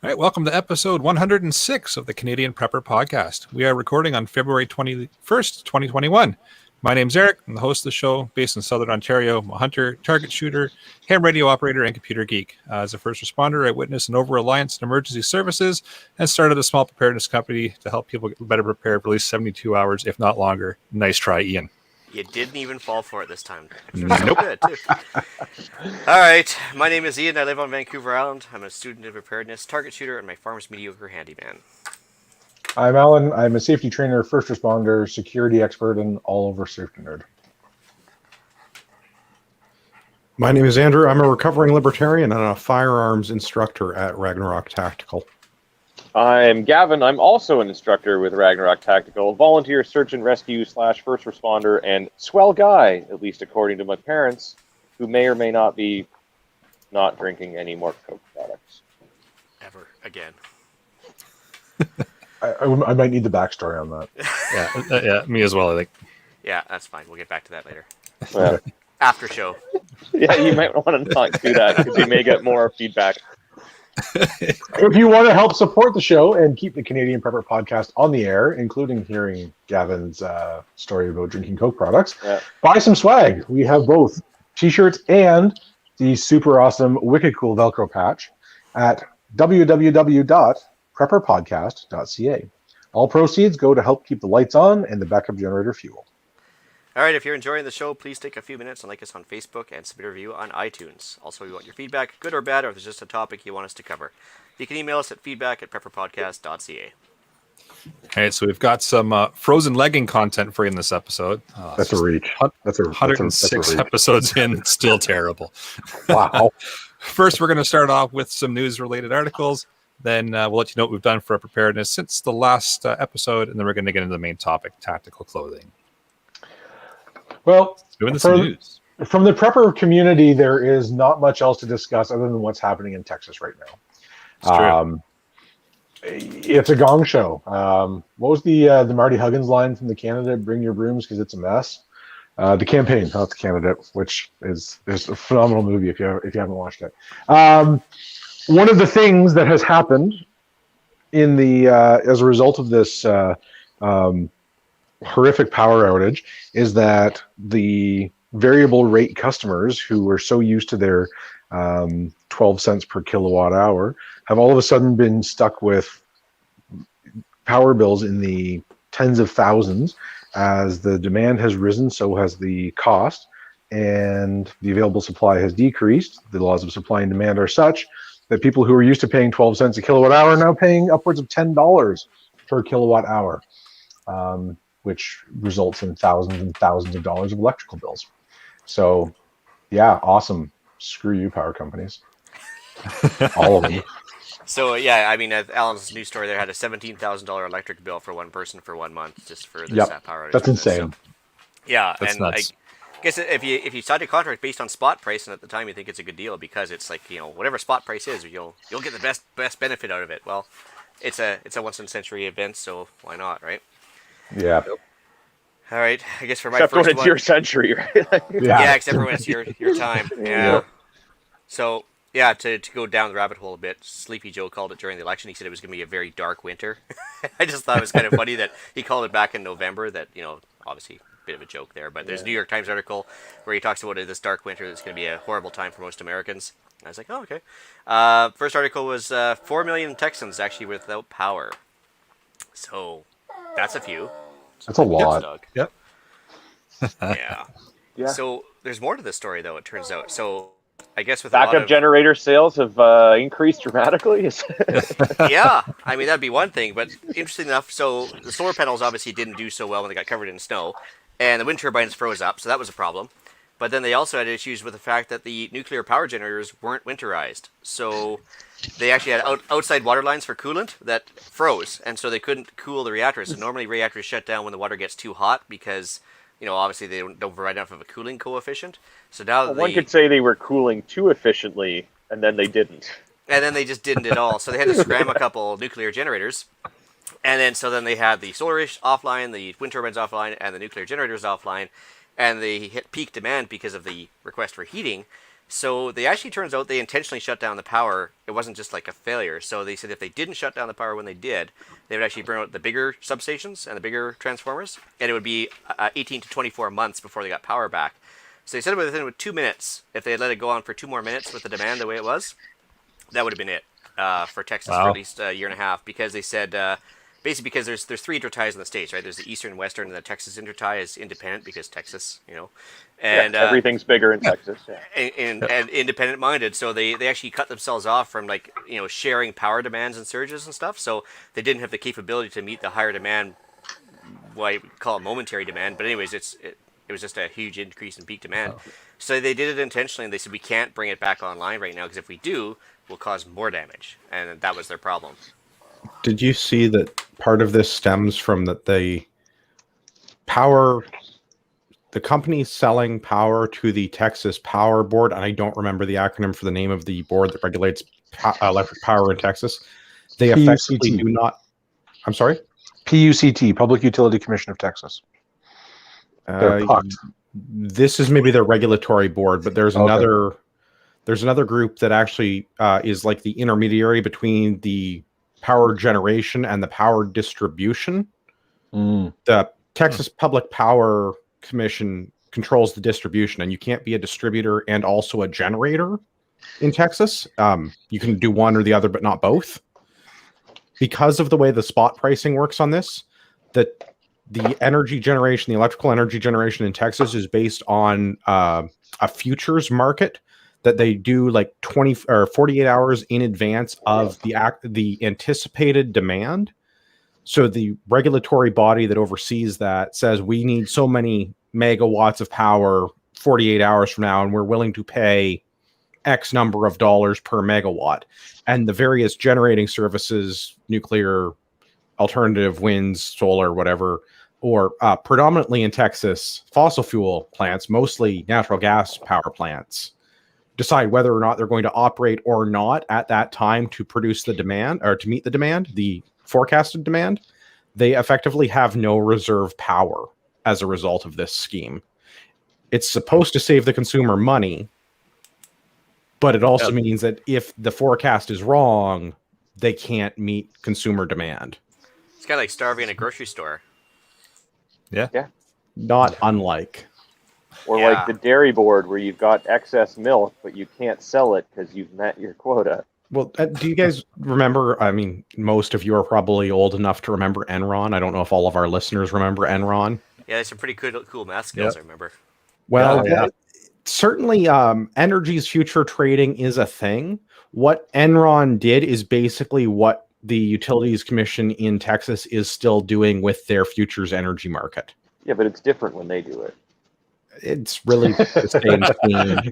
All right, welcome to episode 106 of the Canadian Prepper Podcast. We are recording on February 21st, 2021. My name's Eric. I'm the host of the show, based in Southern Ontario. I'm a hunter, target shooter, ham radio operator, and computer geek. As a first responder, I witnessed an over-reliance on emergency services and started a small preparedness company to help people get better prepared for at least 72 hours, if not longer. Nice try, Ian. You didn't even fall for it this time. Nope. Good, too. All right, my name is Ian. I live on Vancouver Island. I'm a student in preparedness, target shooter, and my farm's mediocre handyman. I'm Alan. I'm a safety trainer, first responder, security expert, and all-over safety nerd. My name is Andrew. I'm a recovering libertarian and a firearms instructor at Ragnarok Tactical. I'm Gavin. I'm also an instructor with Ragnarok Tactical, volunteer search and rescue / first responder, and swell guy, at least according to my parents, who may or may not be not drinking any more Coke products. Ever again. I might need the backstory on that. Yeah, me as well, I think. Yeah, that's fine. We'll get back to that later. Well, After show. yeah, you might want to not do that because you may get more feedback. If you want to help support the show and keep the Canadian Prepper Podcast on the air, including hearing Gavin's story about drinking Coke products, buy some swag. We have both T-shirts and the super awesome, wicked cool Velcro patch at www.prepperpodcast.ca. All proceeds go to help keep the lights on and the backup generator fueled. All right, if you're enjoying the show, please take a few minutes and like us on Facebook and submit a review on iTunes. Also, we want your feedback, good or bad, or if there's just a topic you want us to cover. You can email us at feedback@prepperpodcast.ca. All right, so we've got some frozen legging content for you in this episode. That's a reach. That's a 106 reach. episodes in, still terrible. Wow. First, we're going to start off with some news-related articles. Then we'll let you know what we've done for preparedness since the last episode, and then we're going to get into the main topic, tactical clothing. Well, Doing this news. From the prepper community, there is not much else to discuss other than what's happening in Texas right now. It's true. It's a gong show. What was the Marty Huggins line from the candidate? Bring your brooms because it's a mess. The campaign, not the candidate, which is a phenomenal movie if you haven't watched it. One of the things that has happened in the as a result of this horrific power outage is that the variable rate customers who were so used to their 12 cents per kilowatt hour have all of a sudden been stuck with power bills in the tens of thousands. As the demand has risen, so has the cost, and the available supply has decreased. The laws of supply and demand are such that people who are used to paying 12 cents a kilowatt hour are now paying upwards of $10 per kilowatt hour, which results in thousands and thousands of dollars of electrical bills. So, yeah, awesome. Screw you, power companies. All of them. So, yeah, I mean, Alan's news story there had a $17,000 electric bill for one person for 1 month just for this power outage. That's insane. So, yeah, That's and nuts. I guess if you sign a contract based on spot price, and at the time you think it's a good deal because it's like, you know, whatever spot price is, you'll get the best benefit out of it. Well, it's a once in a century event, so why not, right? Yeah. All right, I guess for my Except first when it's one, your century, right? yeah, except for when it's your time. Yeah. So, yeah, to go down the rabbit hole a bit, Sleepy Joe called it during the election. He said it was going to be a very dark winter. I just thought it was kind of funny that he called it back in November. That, you know, obviously a bit of a joke there, but there's a New York Times article where he talks about this dark winter that's going to be a horrible time for most Americans. I was like, oh, okay. First article was 4 million Texans actually without power. So that's a few. That's a lot. Doug. Yep. Yeah. So there's more to this story, though, it turns out. So I guess with Backup generator sales have increased dramatically. Yeah, I mean, that'd be one thing. But interesting enough, so the solar panels obviously didn't do so well when they got covered in snow. And the wind turbines froze up, so that was a problem. But then they also had issues with the fact that the nuclear power generators weren't winterized. So they actually had outside water lines for coolant that froze, and so they couldn't cool the reactors. So normally reactors shut down when the water gets too hot because, you know, obviously they don't provide enough of a cooling coefficient. So now one could say they were cooling too efficiently, and then they didn't. And then they just didn't at all. So they had to scram a couple nuclear generators. And then they had the solar offline, the wind turbines offline, and the nuclear generators offline. And they hit peak demand because of the request for heating. So they actually turns out they intentionally shut down the power. It wasn't just like a failure. So they said if they didn't shut down the power when they did, they would actually burn out the bigger substations and the bigger transformers, and it would be 18 to 24 months before they got power back. So they said within 2 minutes, if they had let it go on for 2 more minutes with the demand the way it was, that would have been it for Texas for at least a year and a half, because they said basically because there's 3 interties in the states, right? There's the Eastern, Western, and the Texas intertie is independent because Texas, and everything's bigger in Texas. Yeah. and independent minded, so they actually cut themselves off from sharing power demands and surges and stuff. So they didn't have the capability to meet the higher demand. Well, I would call it momentary demand, but anyways, it was just a huge increase in peak demand. So they did it intentionally, and they said we can't bring it back online right now because if we do, we'll cause more damage, and that was their problem. Did you see that part of this stems from that the company selling power to the Texas Power Board, and I don't remember the acronym for the name of the board that regulates electric power in Texas. They effectively do not. I'm sorry? PUCT, Public Utility Commission of Texas. They're PUCT. This is maybe their regulatory board, but there's another group that actually is like the intermediary between the power generation and the power distribution. The Texas Public Power Commission controls the distribution, and you can't be a distributor and also a generator in Texas. You can do one or the other, but not both. Because of the way the spot pricing works on this, that the energy generation, the electrical energy generation in Texas is based on a futures market that they do like 20 or 48 hours in advance of the anticipated demand. So the regulatory body that oversees that says we need so many megawatts of power 48 hours from now, and we're willing to pay X number of dollars per megawatt. And the various generating services, nuclear, alternative, winds, solar, whatever, or predominantly in Texas, fossil fuel plants, mostly natural gas power plants, decide whether or not they're going to operate or not at that time to produce the demand or to meet the demand, the forecasted demand. They effectively have no reserve power as a result of this scheme. It's supposed to save the consumer money, but it also means that if the forecast is wrong, they can't meet consumer demand. It's kind of like starving in a grocery store. Yeah. Not unlike. Or like the dairy board where you've got excess milk, but you can't sell it because you've met your quota. Well, do you guys remember? I mean, most of you are probably old enough to remember Enron. I don't know if all of our listeners remember Enron. Yeah, there's some pretty cool math skills, I remember. Well, certainly energy's future trading is a thing. What Enron did is basically what the Utilities Commission in Texas is still doing with their futures energy market. Yeah, but it's different when they do it. It's really the same thing.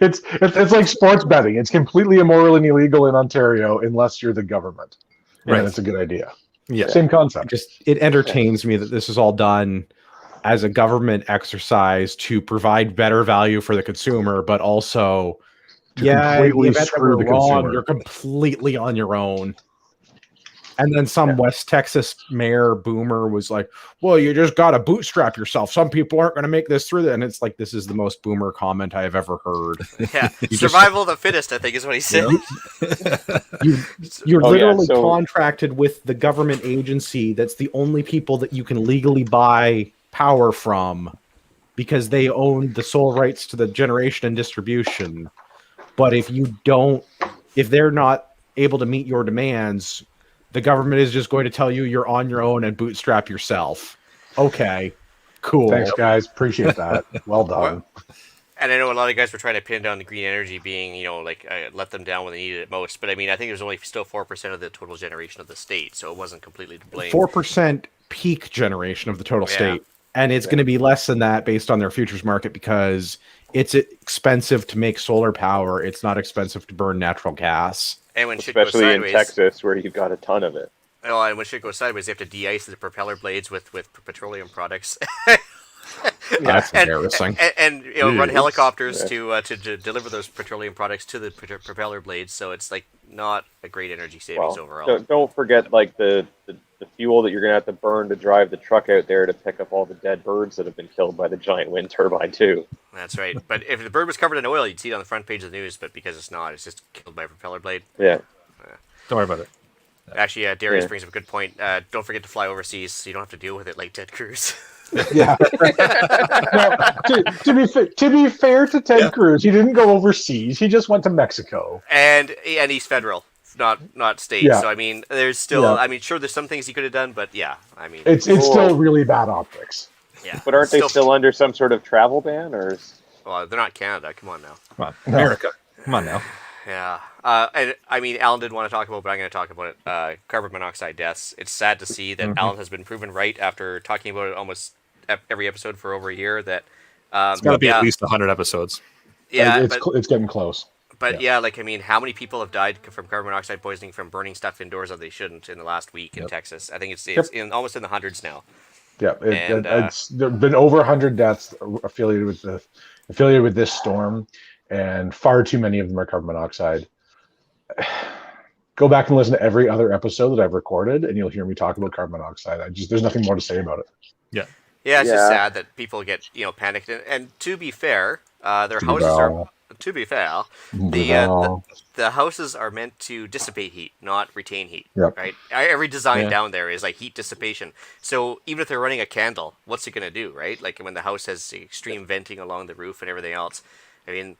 It's like sports betting. It's completely immoral and illegal in Ontario unless you're the government. And it's a good idea. Yeah. Same concept. It entertains me that this is all done as a government exercise to provide better value for the consumer, but also completely screw the consumer. You're completely on your own. And then some West Texas mayor boomer was like, well, you just got to bootstrap yourself. Some people aren't going to make this through. And it's like, this is the most boomer comment I have ever heard. Yeah. Survival of the fittest, I think is what he said. You're literally contracted with the government agency. That's the only people that you can legally buy power from because they own the sole rights to the generation and distribution. But if they're not able to meet your demands, the government is just going to tell you you're on your own and bootstrap yourself. Okay, cool. Thanks, guys. Appreciate that. Well done. And I know a lot of guys were trying to pin down the green energy being, let them down when they needed it most. But I mean, I think it was only still 4% of the total generation of the state, so it wasn't completely to blame. 4% peak generation of the total state. And it's going to be less than that based on their futures market because it's expensive to make solar power. It's not expensive to burn natural gas. And when shit goes especially sideways, in Texas, where you've got a ton of it. Oh, and when shit goes sideways, they have to de-ice the propeller blades with petroleum products. That's embarrassing. And run helicopters to deliver those petroleum products to the propeller blades. So it's like not a great energy savings overall. Don't forget like the fuel that you're going to have to burn to drive the truck out there to pick up all the dead birds that have been killed by the giant wind turbine too. That's right. But if the bird was covered in oil, you'd see it on the front page of the news. But because it's not, it's just killed by a propeller blade. Yeah. Don't worry about it. Actually, Darius Yeah. brings up a good point. Don't forget to fly overseas so you don't have to deal with it like Ted Cruz. Yeah. No, to be fair to Ted Cruz, he didn't go overseas. He just went to Mexico. and he's federal, not state. Yeah. So I mean, there's still. Yeah. I mean, sure, there's some things he could have done, but yeah, I mean, It's still really bad optics. yeah. But aren't they still under some sort of travel ban, or? Well, they're not Canada. Come on now. Come on, America. Come on now. Yeah. And I mean, Alan didn't want to talk about, but I'm going to talk about it. Carbon monoxide deaths. It's sad to see that Alan has been proven right after talking about it almost every episode for over a year. That It's got to be at least 100 episodes. yeah, It's getting close. but yeah, like I mean, how many people have died from carbon monoxide poisoning from burning stuff indoors that they shouldn't in the last week in Texas? I think it's almost in the hundreds now. Yeah, And, there've been over 100 deaths affiliated with this storm, and far too many of them are carbon monoxide. Go back and listen to every other episode that I've recorded, and you'll hear me talk about carbon monoxide. There's nothing more to say about it. Yeah, it's just Yeah. sad that people get panicked. And to be fair, their houses are. To be fair, the houses are meant to dissipate heat, not retain heat. Yep. Right? Every design Yeah. down there is like heat dissipation. So even if they're running a candle, what's it going to do, right? Like when the house has extreme venting along the roof and everything else. I mean,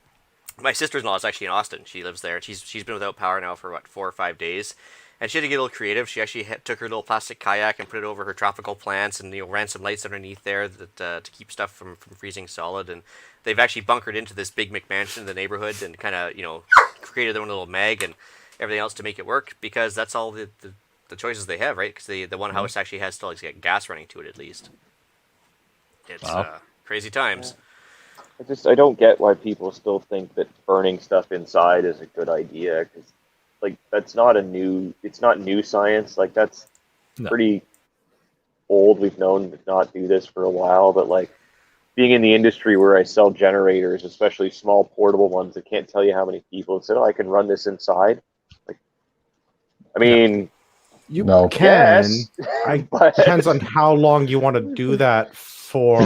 my sister-in-law is actually in Austin. She lives there. She's been without power now for 4 or 5 days. And she had to get a little creative. She actually took her little plastic kayak and put it over her tropical plants, and ran some lights underneath there that to keep stuff from freezing solid. And they've actually bunkered into this big McMansion in the neighborhood and kind of created their own little mag and everything else to make it work, because that's all the choices they have, right? Because the one house actually has still gas running to it at least. It's crazy times. I don't get why people still think that burning stuff inside is a good idea, because that's not it's not new science. Like that's pretty old. We've known to not do this for a while, but like being in the industry where I sell generators, especially small portable ones, I can't tell you how many people have said, "Oh, I can run this inside." Like, I mean, You No. can. yes, It but depends on how long you want to do that for.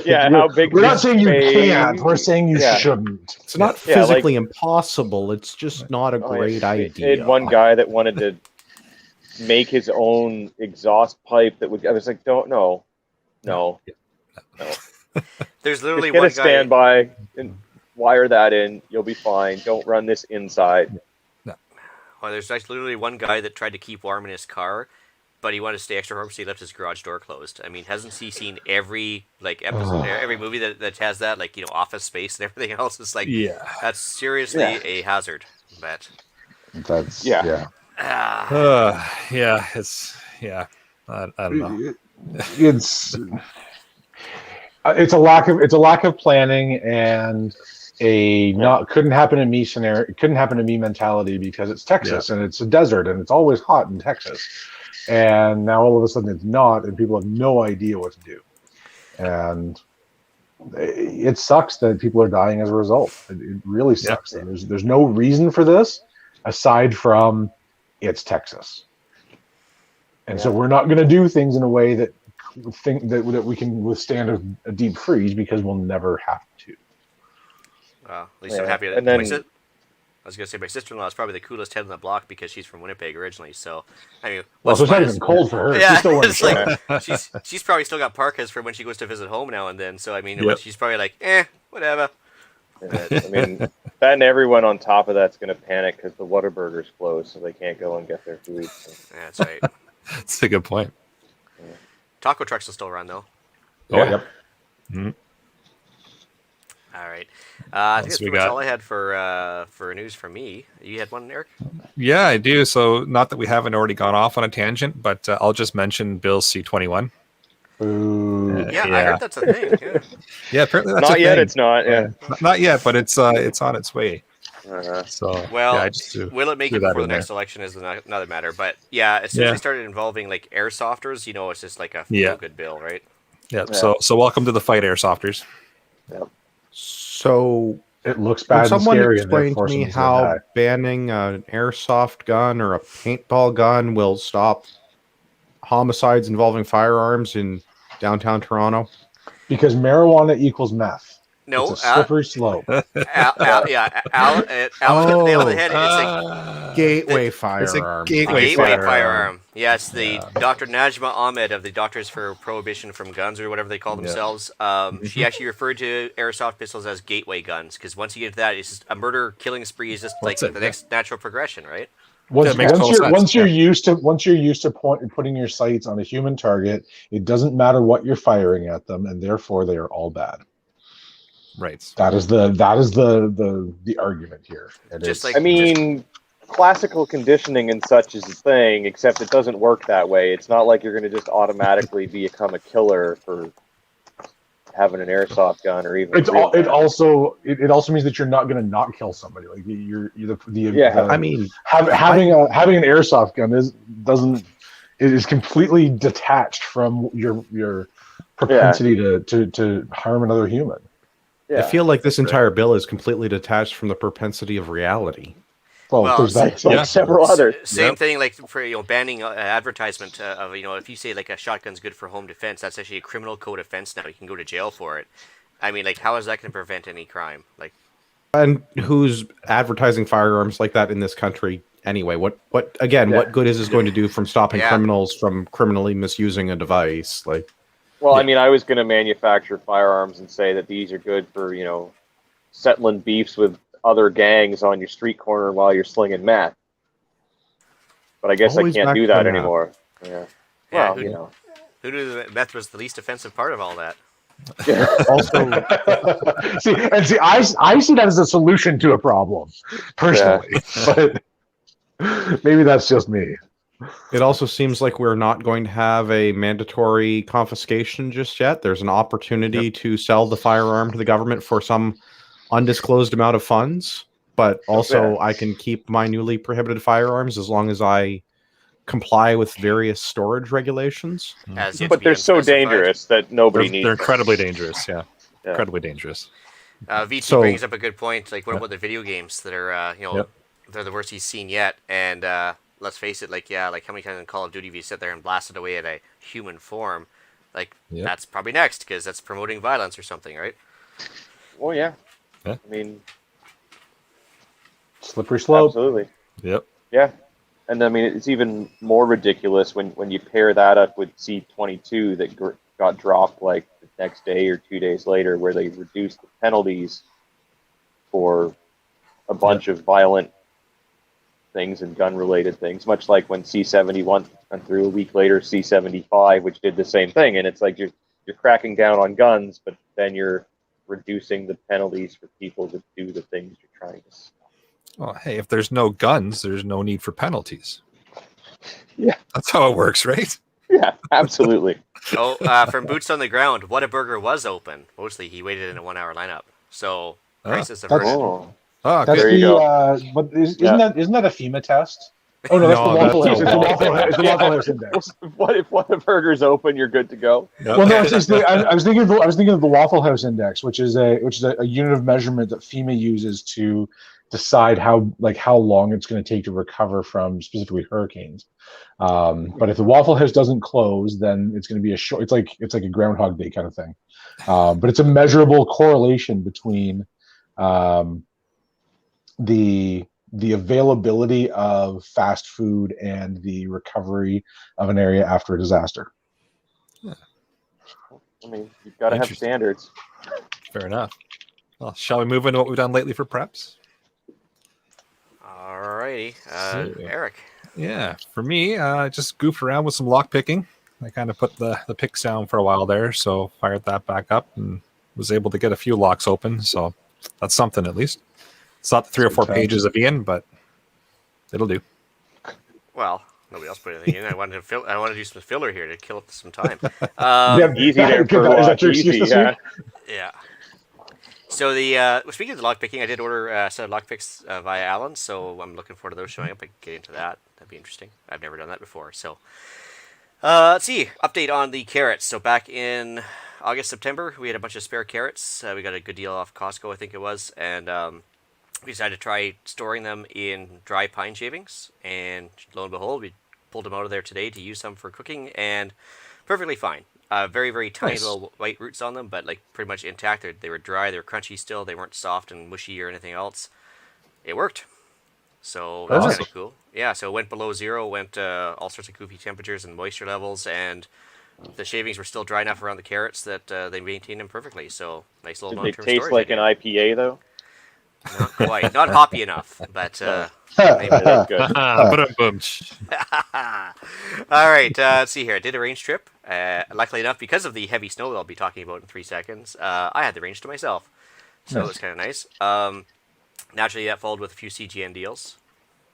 yeah, how big? We're not saying you space- can't. We're saying you Yeah. shouldn't. It's not Yeah, physically impossible. It's just not a Oh, great I idea. had one guy that wanted to make his own exhaust pipe that would. I was like, don't no. There's literally Just get one a guy. standby and wire that in. You'll be fine. Don't run this inside. Well, there's actually literally one guy that tried to keep warm in his car, but he wanted to stay extra warm, so he left his garage door closed. I mean, hasn't he seen every episode, every movie that has that, Office Space and everything else? It's like, that's seriously a hazard. But That's Yeah. I don't know. It's a lack of planning and couldn't happen to me scenario. It couldn't happen to me mentality, because it's Texas and it's a desert and it's always hot in Texas. And now all of a sudden it's not, and people have no idea what to do. And it sucks that people are dying as a result. It really sucks. Yeah. There's no reason for this aside from it's Texas. And so we're not going to do things in a way that we can withstand a deep freeze, because we'll never have to. at least I'm happy that. And then- I was gonna say my sister-in-law is probably the coolest head on the block because she's from Winnipeg originally. So I mean, Well, so it's not minus- even cold for her. Yeah, She's still wearing it's like she's probably still got parkas for when she goes to visit home now and then. So I mean, she's probably like, whatever. I mean, that and everyone on top of that's going to panic because the Whataburger's closed, so they can't go and get their food. So. Yeah, that's right. That's a good point. Taco trucks will still run though. Yep. All right. I think that's we pretty much got? all I had for news from me. You had one, Eric? Yeah, I do. So, not that we haven't already gone off on a tangent, but I'll just mention Bill's C21. Ooh. Yeah, I heard that's a thing. Yeah. Yeah, apparently that's Not a yet, thing. it's not. Yeah. Not yet, but it's on its way. So, Well, yeah, I just will it make threw it that before the in there. next election is another matter. But yeah, as soon as Yeah. they started involving like airsofters, it's just like a Yeah. good bill, right? Yeah. So welcome to the fight, airsofters. So, It looks can bad and someone scary, and explain to therefore me someone's gonna how die. banning an airsoft gun or a paintball gun will stop homicides involving firearms in downtown Toronto? Because marijuana equals meth. No, It's a slippery slope. Alan hit the nail on the head. It's like Gateway It's a firearm. the gateway gateway firearm. firearm. Yes, the Yeah. Dr. Najma Ahmed of the Doctors for Prohibition from Guns, or whatever they call themselves. She actually referred to airsoft pistols as gateway guns because once you get to that, it's just a murder killing spree is just like That's it, the next natural progression, right? Once, That makes once total you're sense, once you're yeah. used to putting your sights on a human target, it doesn't matter what you're firing at them, and therefore they are all bad. Right. That is the argument here. And Just it's- like I mean, classical conditioning and such is a thing, except it doesn't work that way. It's not like you're going to just automatically become a killer for having an airsoft gun or even. it also means that you're not going to not kill somebody. Like I mean, having an airsoft gun is completely detached from your propensity to harm another human. I feel like this entire bill is completely detached from the propensity of reality. Well, there's that. like several others. Same thing, like for banning advertisement of if you say like a shotgun's good for home defense, that's actually a criminal code offense now. You can go to jail for it. I mean, like, how is that going to prevent any crime? Like, And who's advertising firearms like that in this country anyway? What good is this going to do from stopping criminals from criminally misusing a device? Like, Well, I mean, I was going to manufacture firearms and say that these are good for, settling beefs with other gangs on your street corner while you're slinging meth. But I guess Always I can't back do to that the meth. anymore. Yeah. Yeah, Well, who knew that meth was the least offensive part of all that? also, see, I see that as a solution to a problem, personally. But maybe that's just me. it also seems like we're not going to have a mandatory confiscation just yet. There's an opportunity to sell the firearm to the government for some undisclosed amount of funds, but also I can keep my newly prohibited firearms as long as I comply with various storage regulations. As yet to but be they're so unspecified. dangerous that nobody They're needs them. incredibly dangerous. Yeah. Incredibly dangerous. VT So- brings up a good point. Like, what about the video games that are, they're the worst he's seen yet? And let's face it, like how many times in Call of Duty have you sit there and blasted away at a human form? Like, that's probably next because that's promoting violence or something, right? Well, yeah. Yeah. I mean, Slippery slope. absolutely. Yep. Yeah. And I mean, it's even more ridiculous when you pair that up with C-22 that got dropped like the next day or 2 days later, where they reduced the penalties for a bunch of violent things and gun-related things, much like when C-71 went through a week later, C-75, which did the same thing. And it's like you're cracking down on guns, but then you're reducing the penalties for people to do the things you're trying to stop. Well, hey, if there's no guns, there's no need for penalties. Yeah. That's how it works, right? Yeah, absolutely. From Boots on the Ground, Whataburger was open. Mostly, he waited in a 1 hour lineup. So, crisis averted. Oh. Oh, That's There you but isn't that a FEMA test? Oh no, that's No, the Waffle House. that's It's the the Waffle House. It's the Waffle House index. What if Whataburger's open? You're good to go. Well, no, I was thinking of the Waffle House index, which is a unit of measurement that FEMA uses to decide how long it's going to take to recover from specifically hurricanes. But if the Waffle House doesn't close, then it's going to be a short. It's like a Groundhog Day kind of thing. But it's a measurable correlation between the availability of fast food and the recovery of an area after a disaster. I mean, you've got to have Interesting. standards. fair enough. Well, shall we move into what we've done lately for preps? Alrighty. So- Eric. Yeah, for me, just goofed around with some lock picking. I kind of put the picks down for a while there, so fired that back up and was able to get a few locks open. So that's something at least. It's not the 3 or 4 pages of Ian, but it'll do. Well, nobody else put anything in. I wanted to do some filler here to kill up some time. Easy there for Is that your excuse this week? Yeah. So speaking of the lockpicking, I did order a set of lockpicks via Allen, so I'm looking forward to those showing up. I can get into that. That'd be interesting. I've never done that before. So let's see. Update on the carrots. So back in August, September, we had a bunch of spare carrots. We got a good deal off Costco, I think it was, and we decided to try storing them in dry pine shavings. And lo and behold, we pulled them out of there today to use some for cooking, and perfectly fine. Very, very tiny Nice. little white roots on them, but like pretty much intact. They were dry, they were crunchy still. They weren't soft and mushy or anything else. It worked. So that's kind Awesome. of cool. Yeah, so it went below zero, went all sorts of goofy temperatures and moisture levels, and the shavings were still dry enough around the carrots that they maintained them perfectly. So nice little Did they long-term taste storage like idea. an IPA though? Not quite, not hoppy enough, but maybe. That's good. Ba-dum-bum. All right, let's see here. I did a range trip. Luckily enough, because of the heavy snow that I'll be talking about in 3 seconds, I had the range to myself. So it was kind of nice. Naturally, that followed with a few CGN deals.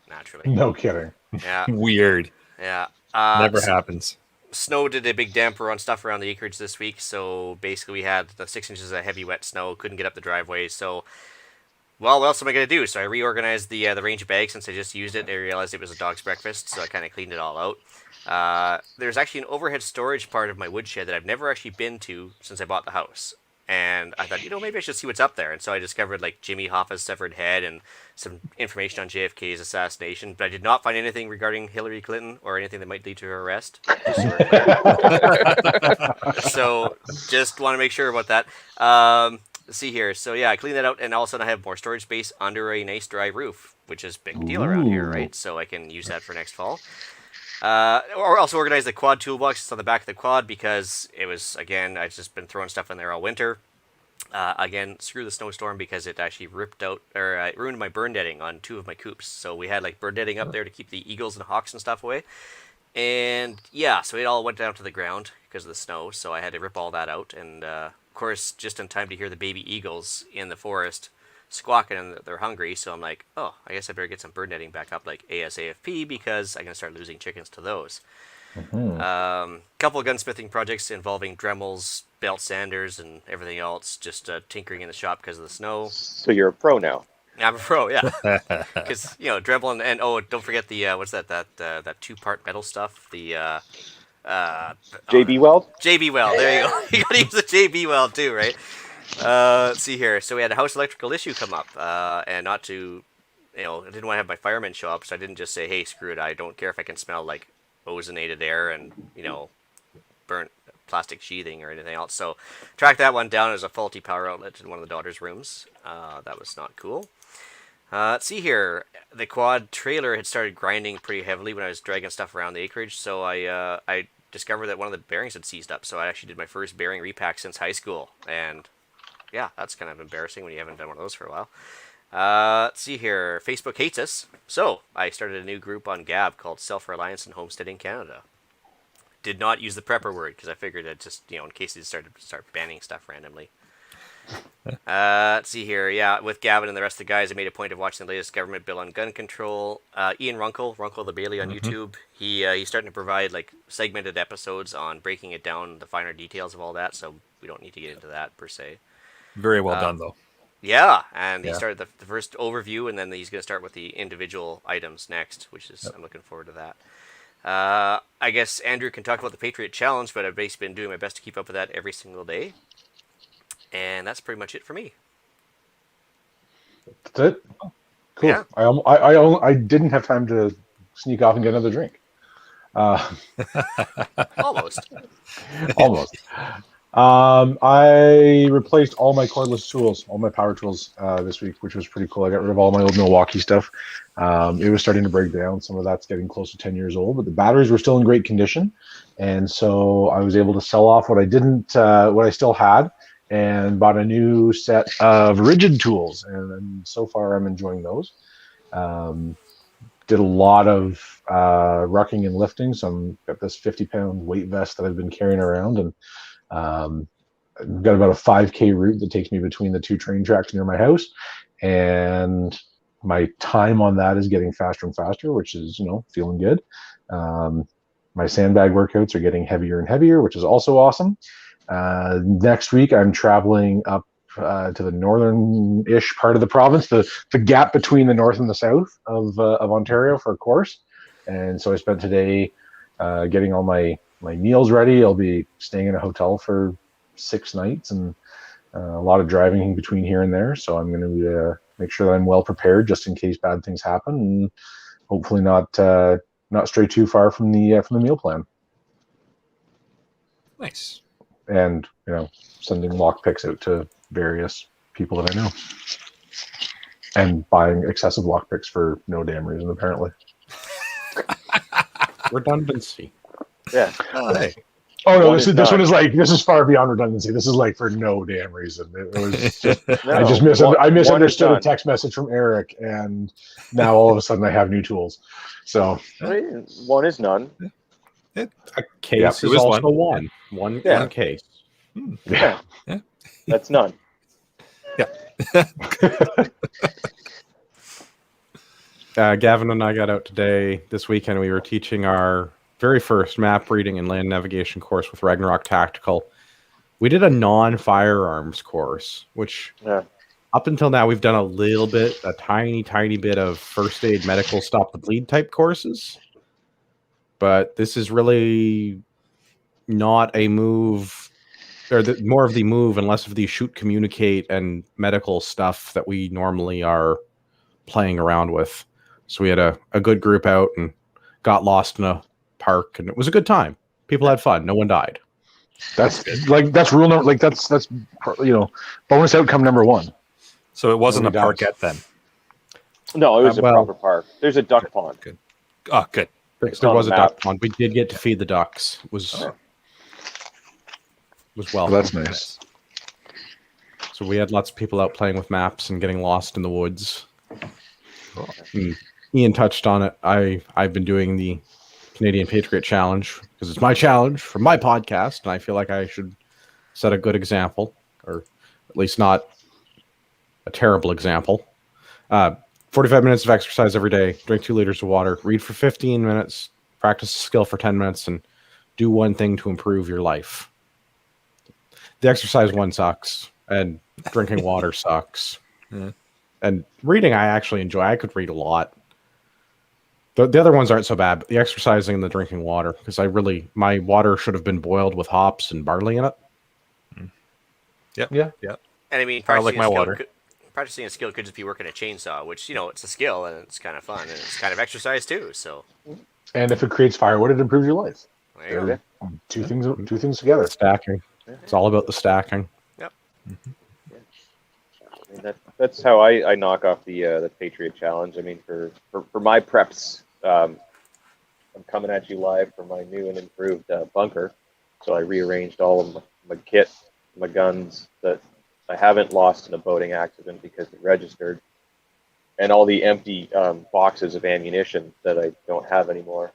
Naturally. No kidding. Yeah, Weird. yeah. Never happens. Snow did a big damper on stuff around the acreage this week, so basically we had the 6 inches of heavy wet snow, couldn't get up the driveway, so... Well, what else am I going to do? So I reorganized the range bag since I just used it. I realized it was a dog's breakfast, so I kind of cleaned it all out. There's actually an overhead storage part of my woodshed that I've never actually been to since I bought the house. And I thought, maybe I should see what's up there. And so I discovered, like, Jimmy Hoffa's severed head and some information on JFK's assassination. But I did not find anything regarding Hillary Clinton or anything that might lead to her arrest. So just want to make sure about that. Let's see here. So yeah, I cleaned that out, and all of a sudden I have more storage space under a nice dry roof, which is a big deal around here, right? So I can use that for next fall. Or also organize the quad toolbox. It's on the back of the quad because it was, again, I've just been throwing stuff in there all winter. Again, screw the snowstorm because it actually ripped out, or it ruined my bird netting on 2 of my coops. So we had like bird netting up there to keep the eagles and hawks and stuff away. And yeah, so it all went down to the ground because of the snow. So I had to rip all that out. And of course, just in time to hear the baby eagles in the forest squawking, and they're hungry. So I'm like, oh, I guess I better get some bird netting back up like ASAFP because I'm going to start losing chickens to those. Couple of gunsmithing projects involving Dremels, belt sanders, and everything else. Just tinkering in the shop because of the snow. So you're a pro now. I'm a pro, yeah. Because Dremel and oh, don't forget the what's that 2-part metal stuff. The JB Weld. JB Weld. There you go. You gotta use the JB Weld too, right? Let's see here. So we had a house electrical issue come up, and not to, I didn't want to have my firemen show up, so I didn't just say, hey, screw it. I don't care if I can smell like ozonated air and burnt plastic sheathing or anything else. So tracked that one down as a faulty power outlet in one of the daughter's rooms. That was not cool. Let's see here. The quad trailer had started grinding pretty heavily when I was dragging stuff around the acreage, so I discovered that one of the bearings had seized up, so I actually did my first bearing repack since high school, and yeah, that's kind of embarrassing when you haven't done one of those for a while. Let's see here. Facebook hates us, so I started a new group on Gab called Self-Reliance and Homesteading Canada. Did not use the prepper word because I figured I'd just, in case they start banning stuff randomly. Let's see here. Yeah, with Gavin and the rest of the guys, I made a point of watching the latest government bill on gun control. Ian Runkle the Bailey on YouTube. He's starting to provide like segmented episodes on breaking it down, the finer details of all that. So we don't need to get into that per se. Very well done, though. Yeah, and he started the first overview, and then he's going to start with the individual items next, which is I'm looking forward to that. I guess Andrew can talk about the Patriot Challenge, but I've basically been doing my best to keep up with that every single day. And that's pretty much it for me. That's it. Cool. Yeah. I didn't have time to sneak off and get another drink. Almost. Almost. I replaced all my cordless tools, all my power tools this week, which was pretty cool. I got rid of all my old Milwaukee stuff. It was starting to break down. Some of that's getting close to 10 years old, but the batteries were still in great condition. And so I was able to sell off what I still had, and bought a new set of rigid tools. And so far I'm enjoying those. Did a lot of rucking and lifting. So I've got this 50-pound weight vest that I've been carrying around, and I've got about a 5K route that takes me between the 2 train tracks near my house. And my time on that is getting faster and faster, which is, feeling good. My sandbag workouts are getting heavier and heavier, which is also awesome. Next week, I'm traveling up to the northern-ish part of the province, the gap between the north and the south of Ontario for a course. And so I spent today getting all my meals ready. I'll be staying in a hotel for 6 nights, and a lot of driving in between here and there. So I'm going to make sure that I'm well prepared just in case bad things happen, and hopefully not stray too far from the meal plan. Nice. and sending lock picks out to various people that I know, and buying excessive lock picks for no damn reason apparently. Redundancy. Yeah. Hey, Oh no, One this is one none. is like, this is far beyond redundancy. This is like for no damn reason. It was just, No, I one is misunderstood a none. text message from Eric, and now all of a sudden I have new tools. So One is none. A case Yeah, is it was also one. One Yeah. in case. Yeah. Yeah. That's none. Gavin and I got out this weekend. We were teaching our very first map reading and land navigation course with Ragnarok Tactical. We did a non-firearms course, which Yeah. up until now we've done a tiny bit of first aid, medical, stop the bleed type courses. But this is really not a move, or more of the move and less of the shoot, communicate, and medical stuff that we normally are playing around with. So we had a good group out and got lost in a park, and it was a good time. People had fun. No one died. that's rule number, like that's bonus outcome number one. so it wasn't a Nobody dies. parkette then. No, it was a well- proper park. There's a duck pond. Oh, good. It's There on was the a map. duck pond. We did get to feed the ducks. It was well. Well, that's nice. So we had lots of people out playing with maps and getting lost in the woods. And Ian touched on it. I've been doing the Canadian Patriot Challenge because it's my challenge for my podcast, and I feel like I should set a good example, or at least not a terrible example. 45 minutes of exercise every day, drink 2 liters of water, read for 15 minutes, practice a skill for 10 minutes, and do one thing to improve your life. The exercise one sucks, and drinking water sucks. Yeah. And reading, I actually enjoy. I could read a lot. The other ones aren't so bad, but the exercising and the drinking water, because my water should have been boiled with hops and barley in it. Yep. And I mean, I like my water. Practicing a skill could just be working a chainsaw, which it's a skill and it's kind of fun and it's kind of exercise too. So And if it creates firewood, it improves your life. there you go. They're two things together. Stacking. It's all about the stacking. I mean, that's how I knock off the Patriot Challenge. I mean, for my preps, I'm coming at you live from my new and improved bunker. So I rearranged all of my kit, my guns that I haven't lost in a boating accident because it registered, and all the empty boxes of ammunition that I don't have anymore.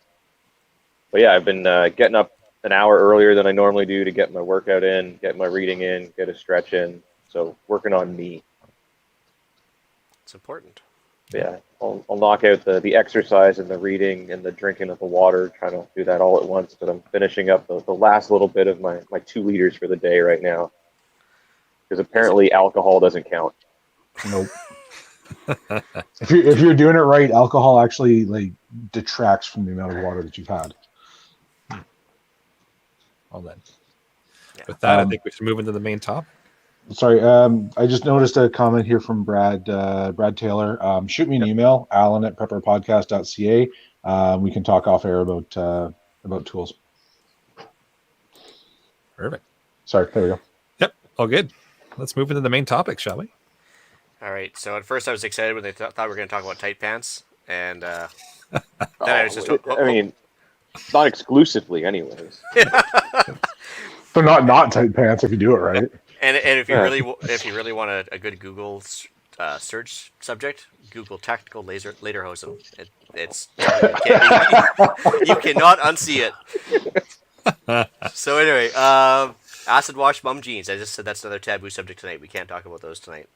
But yeah, I've been getting up an hour earlier than I normally do to get my workout in, get my reading in, get a stretch in. So working on me. It's important. Yeah, I'll knock out the exercise and the reading and the drinking of the water, trying to do that all at once. But I'm finishing up the last little bit of my 2 liters for the day right now. Because apparently alcohol doesn't count. Nope. if you're doing it right, alcohol actually detracts from the amount of water that you've had. Well then, with that, I think we should move into the main topic. Sorry, I just noticed a comment here from Brad Taylor. Shoot me an email, alan@prepperpodcast.ca. We can talk off air about tools. Perfect. Sorry, there we go. Yep. All good. Let's move into the main topic, shall we? All right. So at first I was excited when they thought we were going to talk about tight pants, and then I was just. I mean, not exclusively, anyways. They're not tight pants if you do it right. And if you really want a good Google search subject, Google tactical lederhosen. It's you cannot unsee it. So anyway, acid wash mum jeans. I just said that's another taboo subject tonight. We can't talk about those tonight.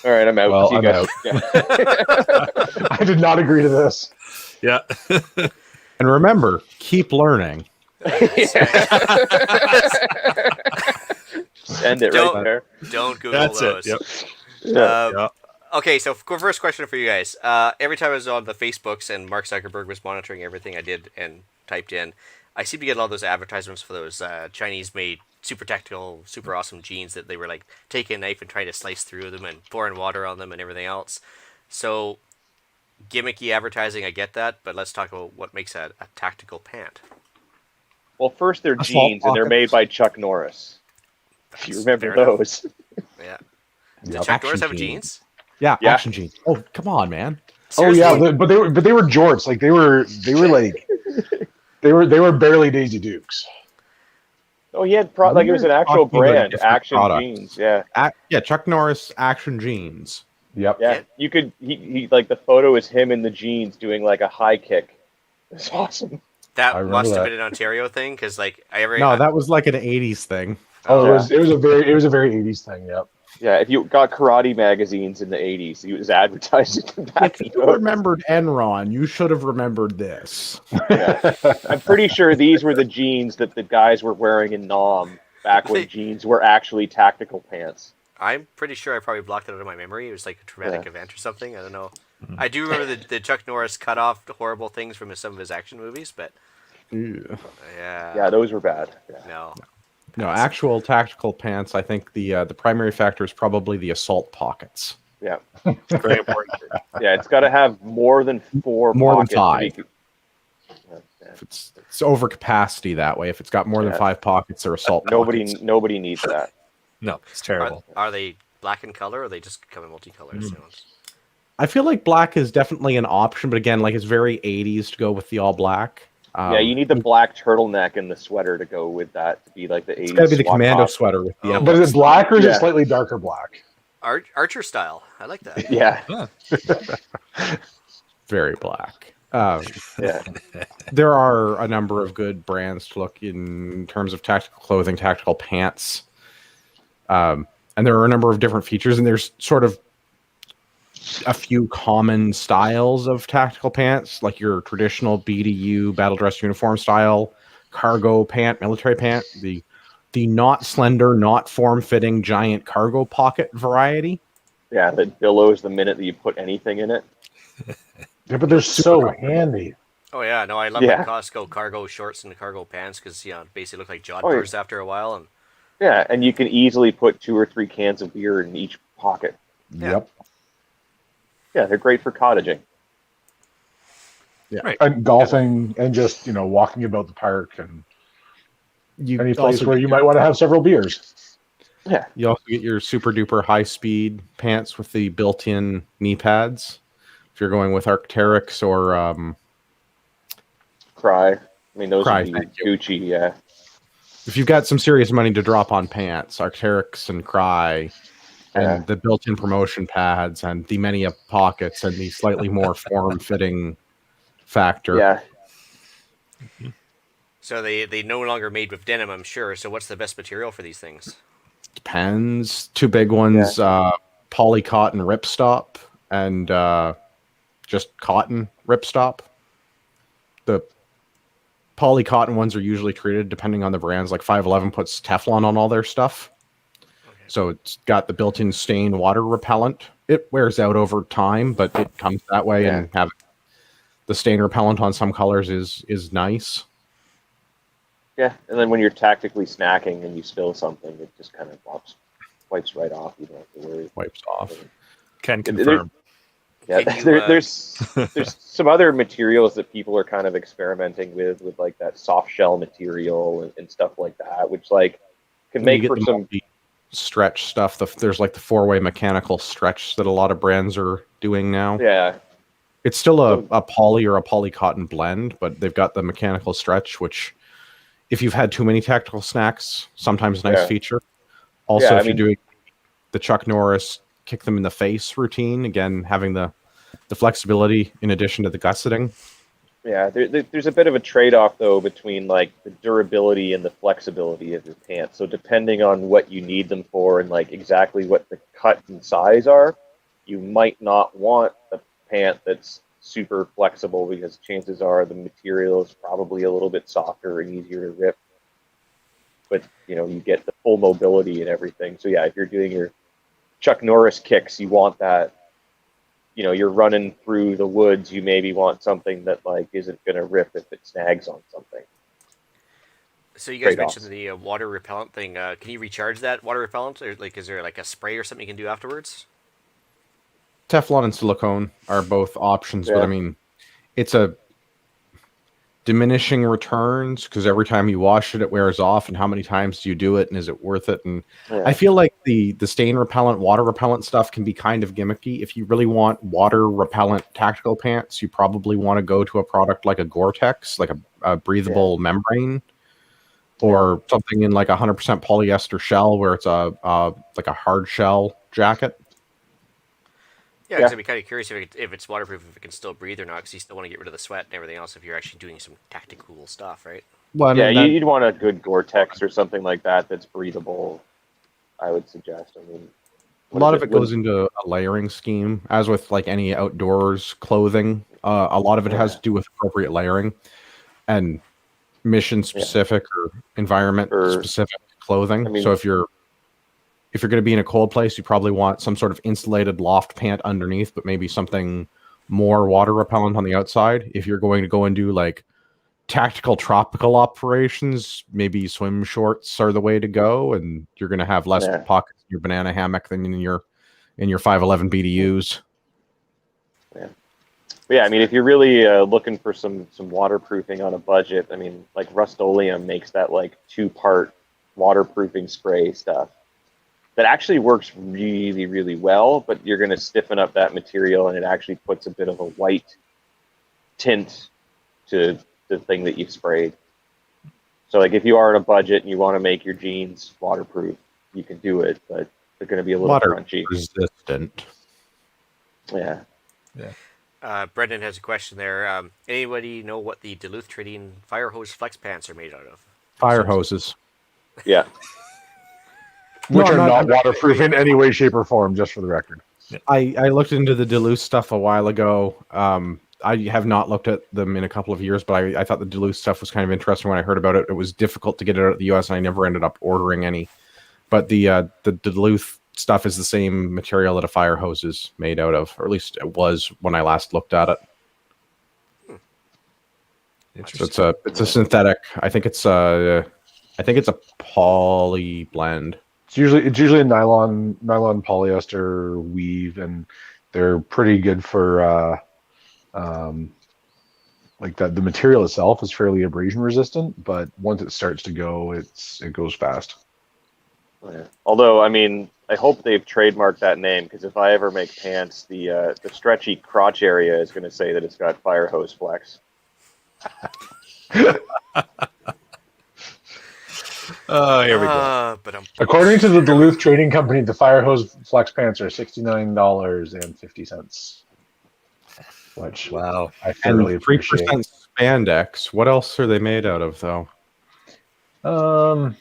All right, I'm out. Well, See you I'm guys. out. Yeah. I did not agree to this. Yeah. And remember, keep learning. End it right there. Don't Google That's those. it. Yep. Yeah. Okay, so first question for you guys. Every time I was on the Facebooks and Mark Zuckerberg was monitoring everything I did and typed in, I seem to get a lot of those advertisements for those Chinese-made super tactical, super awesome jeans that they were like taking a knife and trying to slice through them and pouring water on them and everything else. So gimmicky advertising, I get that, but let's talk about what makes a tactical pant. Well, first they're Assault jeans, and they're pockets. made by Chuck Norris. If you remember Fair enough. those. Yeah. Yep. Did Chuck Norris Action have jeans. jeans? Yeah, Yeah. action jeans. Oh, come on, man. Oh yeah, Seriously? but they were jorts. Like they were like they were barely Daisy Dukes. Oh, he had like it was an actual Talking about brand, different Action products. Jeans. Yeah, Yeah, Chuck Norris action jeans. Yep. yeah. Yeah. You could he like the photo is him in the jeans doing like a high kick. It's awesome. I That remember must have that. been an Ontario thing, because like No, that was like an 80s thing. Oh, Yeah. it was a very 80s thing. Yep. Yeah, if you got karate magazines in the '80s, he was advertising them back. If you remembered Enron, you should have remembered this. I'm pretty sure these were the jeans that the guys were wearing in Nam back when jeans were actually tactical pants. I'm pretty sure I probably blocked it out of my memory. It was like a traumatic event or something. I don't know. I do remember the Chuck Norris cut off horrible things from some of his action movies, but Ew. Yeah, those were bad. Yeah. no. No, actual tactical pants. I think the primary factor is probably the assault pockets. Yeah, Very important. yeah. It's got to have more than four. More than pockets to be- If it's over capacity that way. If it's got more than Yeah. 5 pockets, they're assault pockets. Nobody needs that. No, it's terrible. Are they black in color, or they just come in multicolors? I feel like black is definitely an option, but again, like it's very 80s to go with the all black. Yeah, you need the black turtleneck and the sweater to go with that to be like the 80s. It's got to be the SWAT commando cop. sweater with the Oh. But is it black or is Yeah. it slightly darker black? Archer style. I like that. Yeah, very black. yeah. There are a number of good brands to look in terms of tactical clothing, tactical pants. And there are a number of different features, and there's sort of a few common styles of tactical pants, like your traditional BDU battle dress uniform style, cargo pant, military pant, the not slender, not form-fitting giant cargo pocket variety. Yeah, that billows the minute that you put anything in it. Yeah, but they're so handy. Oh yeah, no, I love Yeah. the Costco cargo shorts and the cargo pants because basically look like Oh, yeah. jodhpurs after a while. And Yeah, and you can easily put 2 or 3 cans of beer in each pocket. Yeah. Yep. Yeah, they're great for cottaging. And golfing and just walking about the park and You any place also where get you your- might want to have several beers. Yeah, You also get your super duper high speed pants with the built-in knee pads. If you're going with Arc'teryx or Cry. I mean, those Cry, would be thank you. Gucci. Yeah, if you've got some serious money to drop on pants, Arc'teryx and Cry, and Yeah. the built-in promotion pads and the many pockets and the slightly more form-fitting factor. yeah. so they no longer made with denim, I'm sure. So what's the best material for these things? Depends. 2 big ones, poly cotton ripstop and just cotton ripstop. The poly cotton ones are usually treated depending on the brands. Like 511 puts Teflon on all their stuff. So it's got the built-in stain water repellent. It wears out over time, but it comes that way, and have the stain repellent on some colors is nice. Yeah, and then when you're tactically snacking and you spill something, it just kind of wipes right off. You don't have to worry. Wipes off. Can confirm. Yeah, Can you, there's some other materials that people are kind of experimenting with like that soft shell material and stuff like that, which like can You make get for the some. stretch stuff. There's like the 4-way mechanical stretch that a lot of brands are doing now. Yeah, It's still a poly or a poly cotton blend, but they've got the mechanical stretch, which if you've had too many tactical snacks, sometimes nice Yeah. feature. Also, Yeah, I if you're mean- doing the Chuck Norris kick them in the face routine, again, having the flexibility in addition to the gusseting. yeah. There's a bit of a trade-off though between like the durability and the flexibility of your pants. So depending on what you need them for and like exactly what the cut and size are, you might not want a pant that's super flexible because chances are the material is probably a little bit softer and easier to rip. But you get the full mobility and everything. So yeah, if you're doing your Chuck Norris kicks, you want that. You're running through the woods, you maybe want something that like isn't going to rip if it snags on something. So you guys Trade-offs. mentioned the water repellent thing. Can you recharge that water repellent, or like is there like a spray or something you can do afterwards? Teflon and silicone are both options, but Yeah. I mean, diminishing returns because every time you wash it, it wears off, and how many times do you do it, and is it worth it? And I feel like the stain repellent, water repellent stuff can be kind of gimmicky. If you really want water repellent tactical pants, you probably want to go to a product like a Gore-Tex, like a breathable membrane, or something in like 100% polyester shell where it's like a hard shell jacket. Yeah, because I'd be kind of curious if it's waterproof, if it can still breathe or not, because you still want to get rid of the sweat and everything else if you're actually doing some tactical stuff, right? Well, you'd want a good Gore-Tex or something like that that's breathable, I would suggest. I mean, a lot of it goes into a layering scheme, as with like any outdoors clothing. A lot of it has to do with appropriate layering and mission-specific or environment-specific clothing. I mean, so if you're going to be in a cold place, you probably want some sort of insulated loft pant underneath, but maybe something more water repellent on the outside. If you're going to go and do like tactical tropical operations, maybe swim shorts are the way to go, and you're going to have less pockets in your banana hammock than in your 511 BDUs. Yeah, I mean, if you're really looking for some waterproofing on a budget, I mean, like Rust-Oleum makes that like 2-part waterproofing spray stuff that actually works really, really well, but you're going to stiffen up that material, and it actually puts a bit of a white tint to the thing that you've sprayed. So like if you are on a budget and you want to make your jeans waterproof, you can do it, but they're going to be a little crunchy. Resistant. Yeah. Brendan has a question there. Anybody know what the Duluth Trading fire hose flex pants are made out of? Fire hoses. Yeah. Which are not waterproof in any way, shape, or form, just for the record. I looked into the Duluth stuff a while ago. I have not looked at them in a couple of years, but I thought the Duluth stuff was kind of interesting when I heard about it. It was difficult to get it out of the US, and I never ended up ordering any. But the Duluth stuff is the same material that a fire hose is made out of, or at least it was when I last looked at it. So it's a synthetic. I think it's a poly blend. It's usually a nylon polyester weave, and they're pretty good for like that. The material itself is fairly abrasion resistant, but once it starts to go, it goes fast. Yeah. Although, I mean, I hope they've trademarked that name, because if I ever make pants, the stretchy crotch area is going to say that it's got fire hose flex. Here we go. According to the Duluth Trading Company, the fire hose flex pants are $69.50. Which I thoroughly appreciate. 3% spandex. What else are they made out of, though? So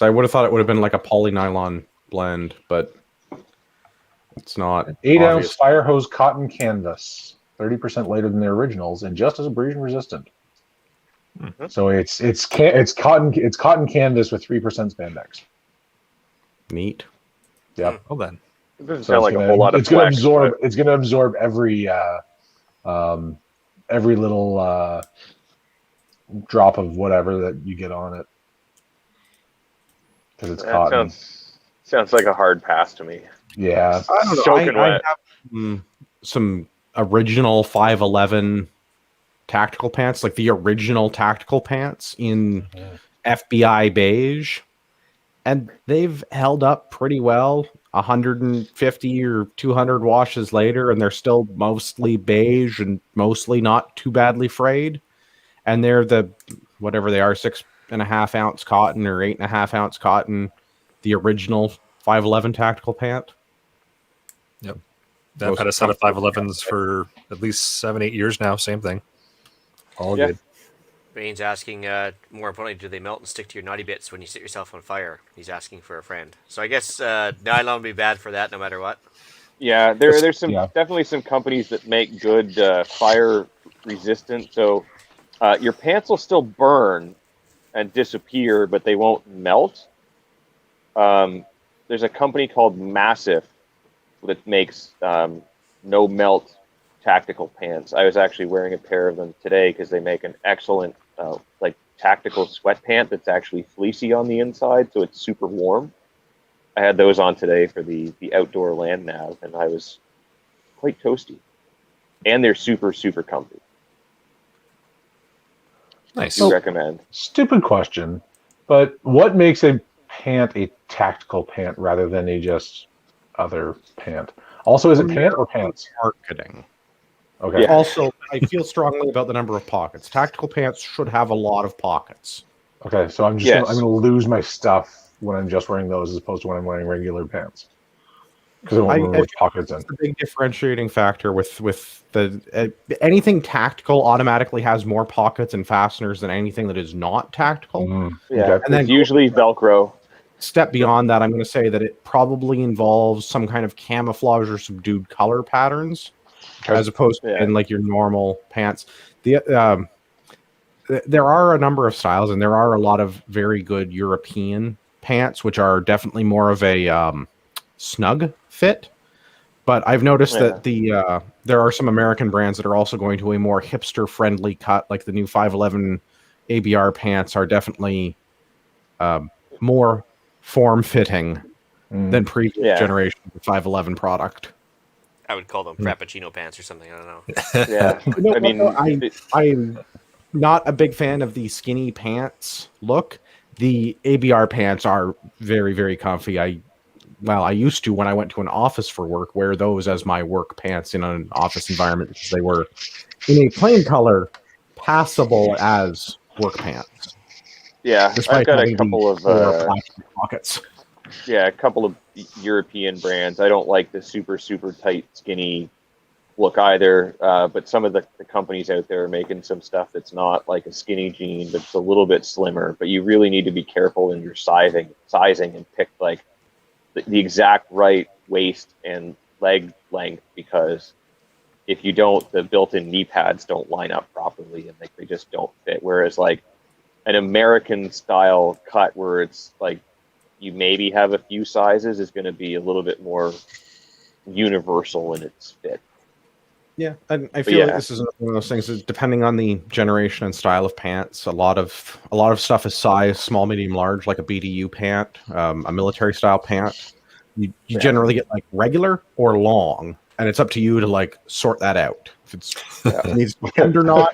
I would have thought it would have been like a polynylon blend, but it's not. 8-ounce fire hose cotton canvas, 30% lighter than their originals, and just as abrasion resistant. Mm-hmm. So it's cotton canvas with 3% spandex. Neat. Yep. Well then, it doesn't sound like a whole lot of. It's going to absorb every little drop of whatever that you get on it. Because it's cotton. Sounds like a hard pass to me. Yeah. I don't know. Soaking wet. I have some original 511 tactical pants, like the original tactical pants in FBI beige, and they've held up pretty well. 150 or 200 washes later, and they're still mostly beige and mostly not too badly frayed. And they're the whatever they are, 6.5 ounce cotton or 8.5 ounce cotton, the original 511 tactical pant. Yep. I've had a set of 511s for at least 7-8 years now. Same thing. All good. Bane's asking, more importantly, do they melt and stick to your naughty bits when you set yourself on fire? He's asking for a friend. So I guess nylon would be bad for that no matter what. Yeah, there's definitely some companies that make good fire resistant. So your pants will still burn and disappear, but they won't melt. There's a company called Massif that makes no melt tactical pants. I was actually wearing a pair of them today because they make an excellent like tactical sweat pant that's actually fleecy on the inside, so it's super warm. I had those on today for the outdoor land nav, and I was quite toasty. And they're super, super comfy. Nice. do recommend. Stupid question, but what makes a pant a tactical pant rather than a just other pant? Also, is it pant or pants? Marketing. Okay. Yeah. Also, I feel strongly about the number of pockets. Tactical pants should have a lot of pockets. Okay, so I'm just Yes. I'm going to lose my stuff when I'm just wearing those as opposed to when I'm wearing regular pants because I won't remember which pockets in. That's the big differentiating factor with the anything tactical automatically has more pockets and fasteners than anything that is not tactical. Yeah, Okay. And then it's usually Velcro. Step beyond that, I'm going to say that it probably involves some kind of camouflage or subdued color patterns, Okay. as opposed to in like your normal pants. There are a number of styles, and there are a lot of very good European pants, which are definitely more of a snug fit. But I've noticed that there are some American brands that are also going to a more hipster-friendly cut, like the new 511 ABR pants are definitely more form-fitting than previous generation of 511 product. I would call them Frappuccino pants or something. I don't know. Yeah, I mean, I'm not a big fan of the skinny pants look. The ABR pants are very, very comfy. I used to, when I went to an office for work, wear those as my work pants in an office environment because they were in a plain color, passable as work pants. yeah, I've got a couple of pockets. Yeah, a couple of European brands. I don't like the super tight, skinny look either. But some of the companies out there are making some stuff that's not like a skinny jean, but it's a little bit slimmer. But you really need to be careful in your sizing and pick like the exact right waist and leg length, because if you don't, the built-in knee pads don't line up properly and they just don't fit. Whereas like an American style cut where it's like you maybe have a few sizes is going to be a little bit more universal in its fit. Yeah, and I feel like this is one of those things that, depending on the generation and style of pants, a lot of stuff is size small, medium, large, like a BDU pant, a military style pant. You generally get like regular or long, and it's up to you to like sort that out. If it needs to be hemmed or not,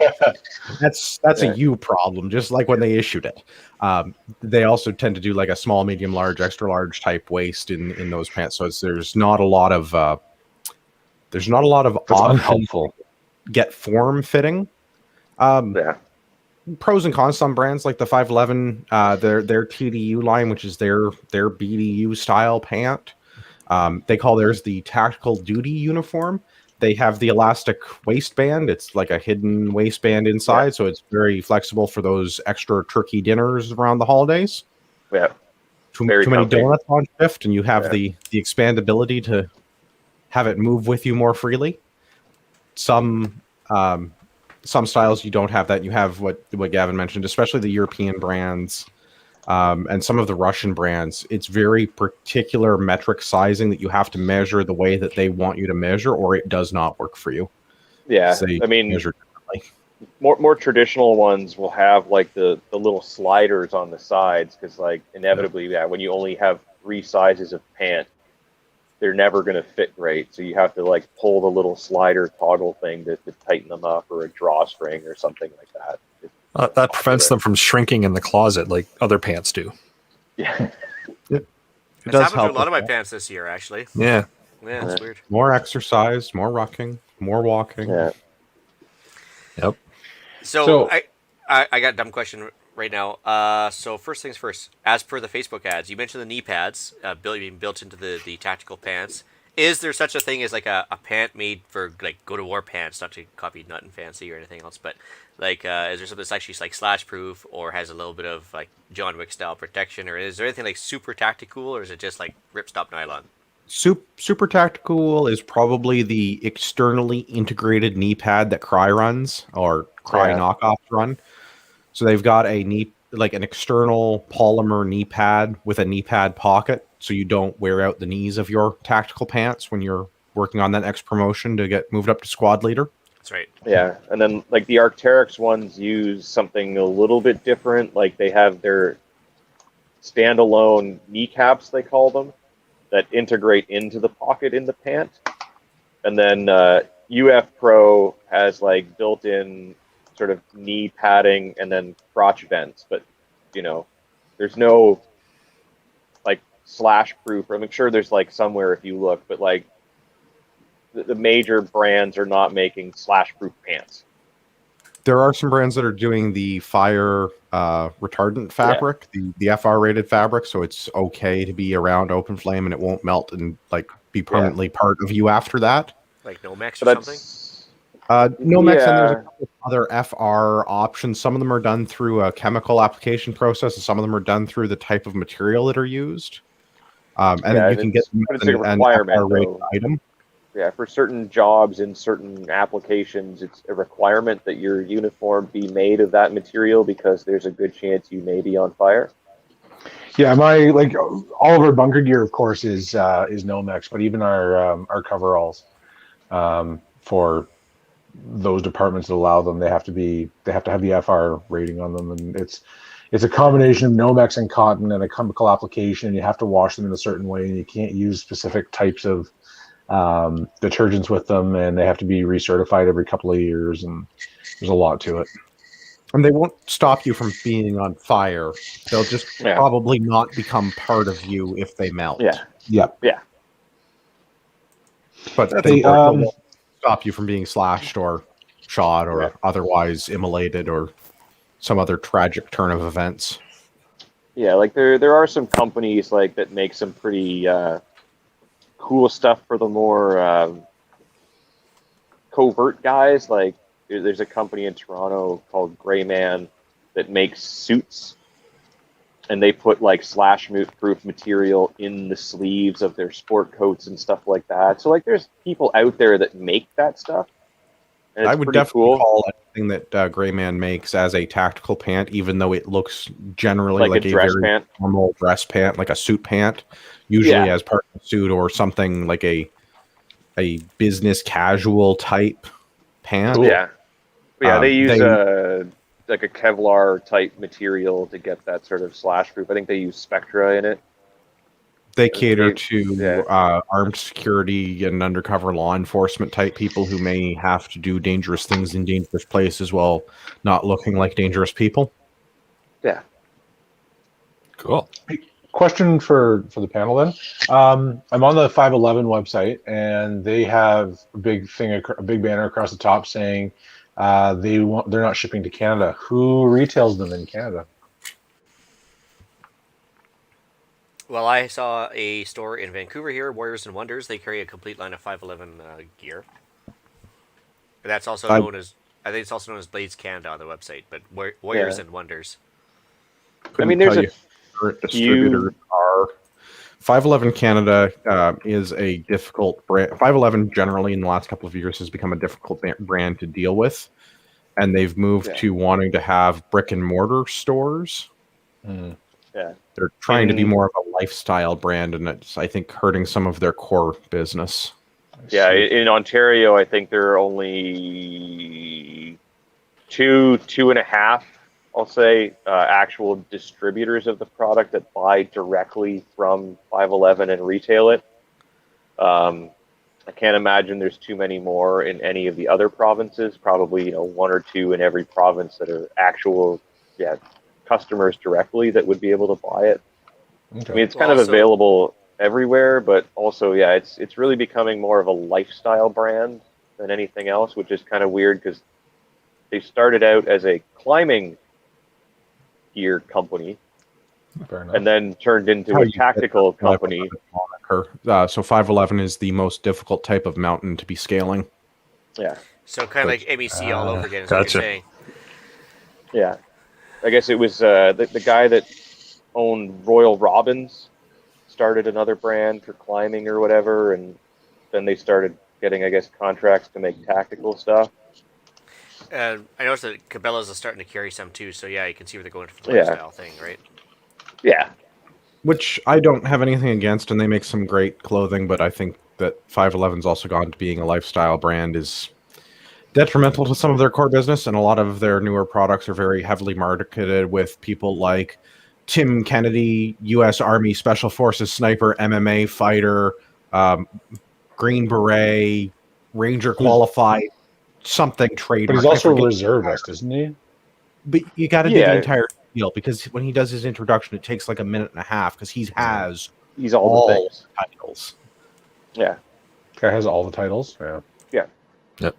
that's a you problem. Just like when they issued it, they also tend to do like a small, medium, large, extra large type waist in those pants. So there's not a lot of unhelpful. Get form fitting. Pros and cons. Some brands like the 511, their TDU line, which is their BDU style pant. They call theirs the tactical duty uniform. They have the elastic waistband. It's like a hidden waistband inside, so it's very flexible for those extra turkey dinners around the holidays. Yeah, too many donuts on shift, and you have the expandability to have it move with you more freely. Some styles you don't have that. You have what Gavin mentioned, especially the European brands and some of the Russian brands. It's very particular metric sizing that you have to measure the way that they want you to measure, or it does not work for you. Yeah, I mean, more traditional ones will have like the little sliders on the sides, because like inevitably, when you only have 3 sizes of pant, they're never going to fit great. So you have to like pull the little slider toggle thing to tighten them up, or a drawstring or something like that. That prevents them from shrinking in the closet like other pants do. Yeah. It does help to a lot of my pants this year, actually. Yeah. Yeah, it's weird. More exercise, more rocking, more walking. Yeah. Yep. So I got a dumb question right now. So first things first, as per the Facebook ads, you mentioned the knee pads being built into the tactical pants. Is there such a thing as like a pant made for like go to war pants, not to copy Nut and Fancy or anything else, but like is there something that's actually like slash proof or has a little bit of like John Wick style protection, or is there anything like super tactical, or is it just like ripstop nylon? Super tactical is probably the externally integrated knee pad that Cry runs, or Cry knockoffs run. So they've got an external polymer knee pad with a knee pad pocket, so you don't wear out the knees of your tactical pants when you're working on that next promotion to get moved up to squad leader. That's right. Yeah, and then like the Arc'teryx ones use something a little bit different. Like they have their standalone kneecaps, they call them, that integrate into the pocket in the pant. And then UF Pro has like built-in sort of knee padding and then crotch vents, but you know, there's no like slash proof. I'm sure there's like somewhere if you look, but like the major brands are not making slash proof pants. There are some brands that are doing the fire retardant fabric, the FR rated fabric, so it's okay to be around open flame and it won't melt and like be permanently part of you after that. Like Nomex or something? Nomex, and there's a couple of other FR options. Some of them are done through a chemical application process, and some of them are done through the type of material that are used. And then you can get an FR rated item. Yeah, for certain jobs in certain applications, it's a requirement that your uniform be made of that material because there's a good chance you may be on fire. Yeah, all of our bunker gear, of course, is Nomex, but even our coveralls for those departments that allow them, they have to have the FR rating on them, and it's a combination of Nomex and cotton and a chemical application. You have to wash them in a certain way, and you can't use specific types of detergents with them, and they have to be recertified every couple of years, and there's a lot to it. And they won't stop you from being on fire. They'll just probably not become part of you if they melt. Yeah. But they won't stop you from being slashed or shot or otherwise immolated or some other tragic turn of events. Yeah, like there are some companies like that make some pretty cool stuff for the more covert guys. Like there's a company in Toronto called Gray Man that makes suits, and they put like slash proof material in the sleeves of their sport coats and stuff like that. So like there's people out there that make that stuff. And it's I would definitely call anything that Gray Man makes as a tactical pant, even though it looks generally like a dress very pant. Normal dress pant, like a suit pant, usually as part of a suit or something like a business casual type pant. Cool. Yeah, they use like a Kevlar type material to get that sort of slash proof. I think they use Spectra in it. They cater to armed security and undercover law enforcement type people who may have to do dangerous things in dangerous places while not looking like dangerous people. Yeah. Cool. Question for the panel then. I'm on the 511 website, and they have a big banner across the top saying they're not shipping to Canada. Who retails them in Canada? Well, I saw a store in Vancouver here, Warriors and Wonders. They carry a complete line of 511 gear. That's also known as, I think it's also known as Blades Canada on the website, but Warriors and Wonders. I mean, there's a distributors are. 511 Canada is a difficult brand. 511 generally in the last couple of years has become a difficult brand to deal with, and they've moved to wanting to have brick and mortar stores. Yeah. They're trying to be more of a lifestyle brand, and it's, I think, hurting some of their core business. Yeah, in Ontario, I think there are only two and a half, I'll say, actual distributors of the product that buy directly from 511 and retail it. I can't imagine there's too many more in any of the other provinces. Probably, one or two in every province that are actual, customers directly that would be able to buy it. Okay. I mean, it's kind of available everywhere, but also, it's really becoming more of a lifestyle brand than anything else, which is kind of weird because they started out as a climbing gear company and then turned into a tactical company. So 511 is the most difficult type of mountain to be scaling. Yeah. So kind of like MEC all over again, is what you're saying. Yeah. I guess it was the guy that owned Royal Robbins started another brand for climbing or whatever, and then they started getting, I guess, contracts to make tactical stuff. I noticed that Cabela's is starting to carry some too, so you can see where they're going for the lifestyle thing, right? Yeah. Which I don't have anything against, and they make some great clothing, but I think that 511's also gone to being a lifestyle brand is detrimental to some of their core business, and a lot of their newer products are very heavily marketed with people like Tim Kennedy, U.S. Army Special Forces sniper, MMA fighter, Green Beret, Ranger qualified, something trademark. But he's also a reservist, isn't he? But you got to do the Yeah. entire deal, because when he does his introduction, it takes like a minute and a half because he has He's all the things. titles. Yeah. Guy has all the titles. Yeah. Yeah. Yep.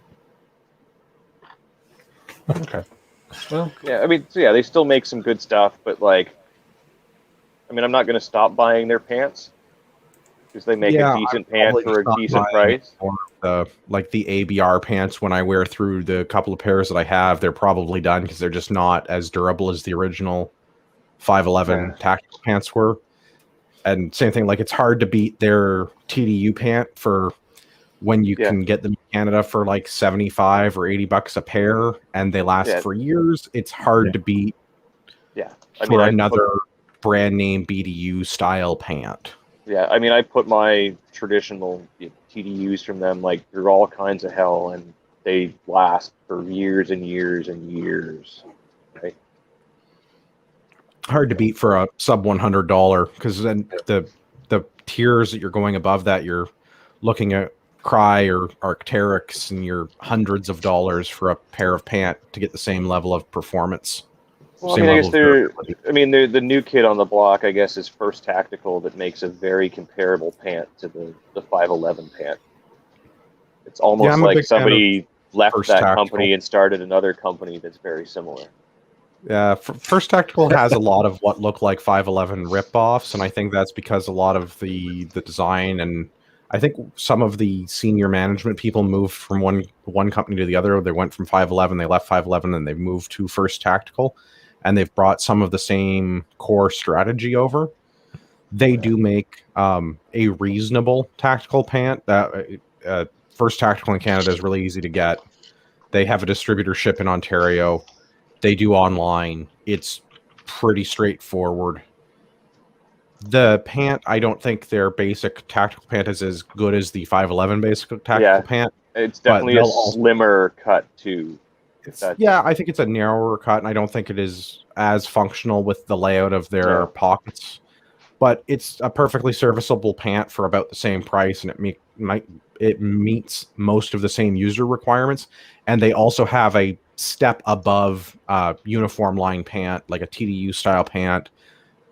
Okay. Well, Yeah, I mean, so yeah, they still make some good stuff, but like, I mean, I'm not going to stop buying their pants because they make a decent pant for a decent price. Like the ABR pants, when I wear through the couple of pairs that I have, they're probably done because they're just not as durable as the original 511 tactical pants were. And same thing, like it's hard to beat their TDU pant for when you can get them in Canada for like 75 or 80 bucks a pair, and they last for years. It's hard to beat for another brand name BDU style pant. Yeah, I mean, I put my traditional TDUs from them like through all kinds of hell, and they last for years and years and years. Right? Hard to beat for a sub $100, because then the tiers that you're going above that, you're looking at Cry or Arc'teryx, and you're hundreds of dollars for a pair of pant to get the same level of performance. Well, I mean, I guess they're the new kid on the block, I guess, is First Tactical, that makes a very comparable pant to the 511 pant. It's almost like somebody left that company and started another company that's very similar. Yeah, First Tactical has a lot of what look like 511 ripoffs, and I think that's because a lot of the design, and I think some of the senior management people moved from one company to the other. They went from 511, they left 511, and they moved to First Tactical, and they've brought some of the same core strategy over. They do make a reasonable tactical pant. First Tactical in Canada is really easy to get. They have a distributorship in Ontario. They do online. It's pretty straightforward. The pant, I don't think their basic tactical pant is as good as the 511 basic tactical pant. It's definitely a slimmer cut too. I think it's a narrower cut, and I don't think it is as functional with the layout of their pockets. But it's a perfectly serviceable pant for about the same price, and it meets most of the same user requirements. And they also have a step above uniform line pant, like a TDU style pant,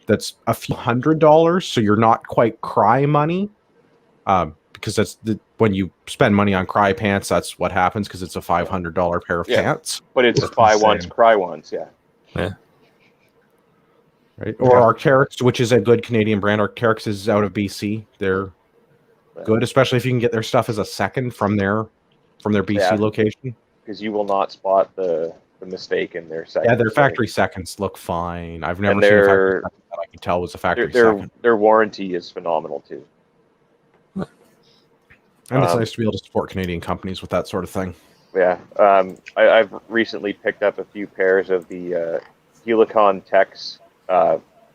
that's a few $100, so you're not quite Cry money, because that's when you spend money on Cry pants, that's what happens, because it's a $500 pair of pants. But it's buy once, Cry once, Yeah. Right. Or Arc'teryx, which is a good Canadian brand. Arc'teryx is out of BC. They're good, especially if you can get their stuff as a second from their BC location. Because you will not spot the mistake in their second. Yeah, their factory seconds look fine. I've never seen a factory second that I can tell was a factory second. Their warranty is phenomenal too. And it's nice to be able to support Canadian companies with that sort of thing. Yeah. I've recently picked up a few pairs of the Helicon Tex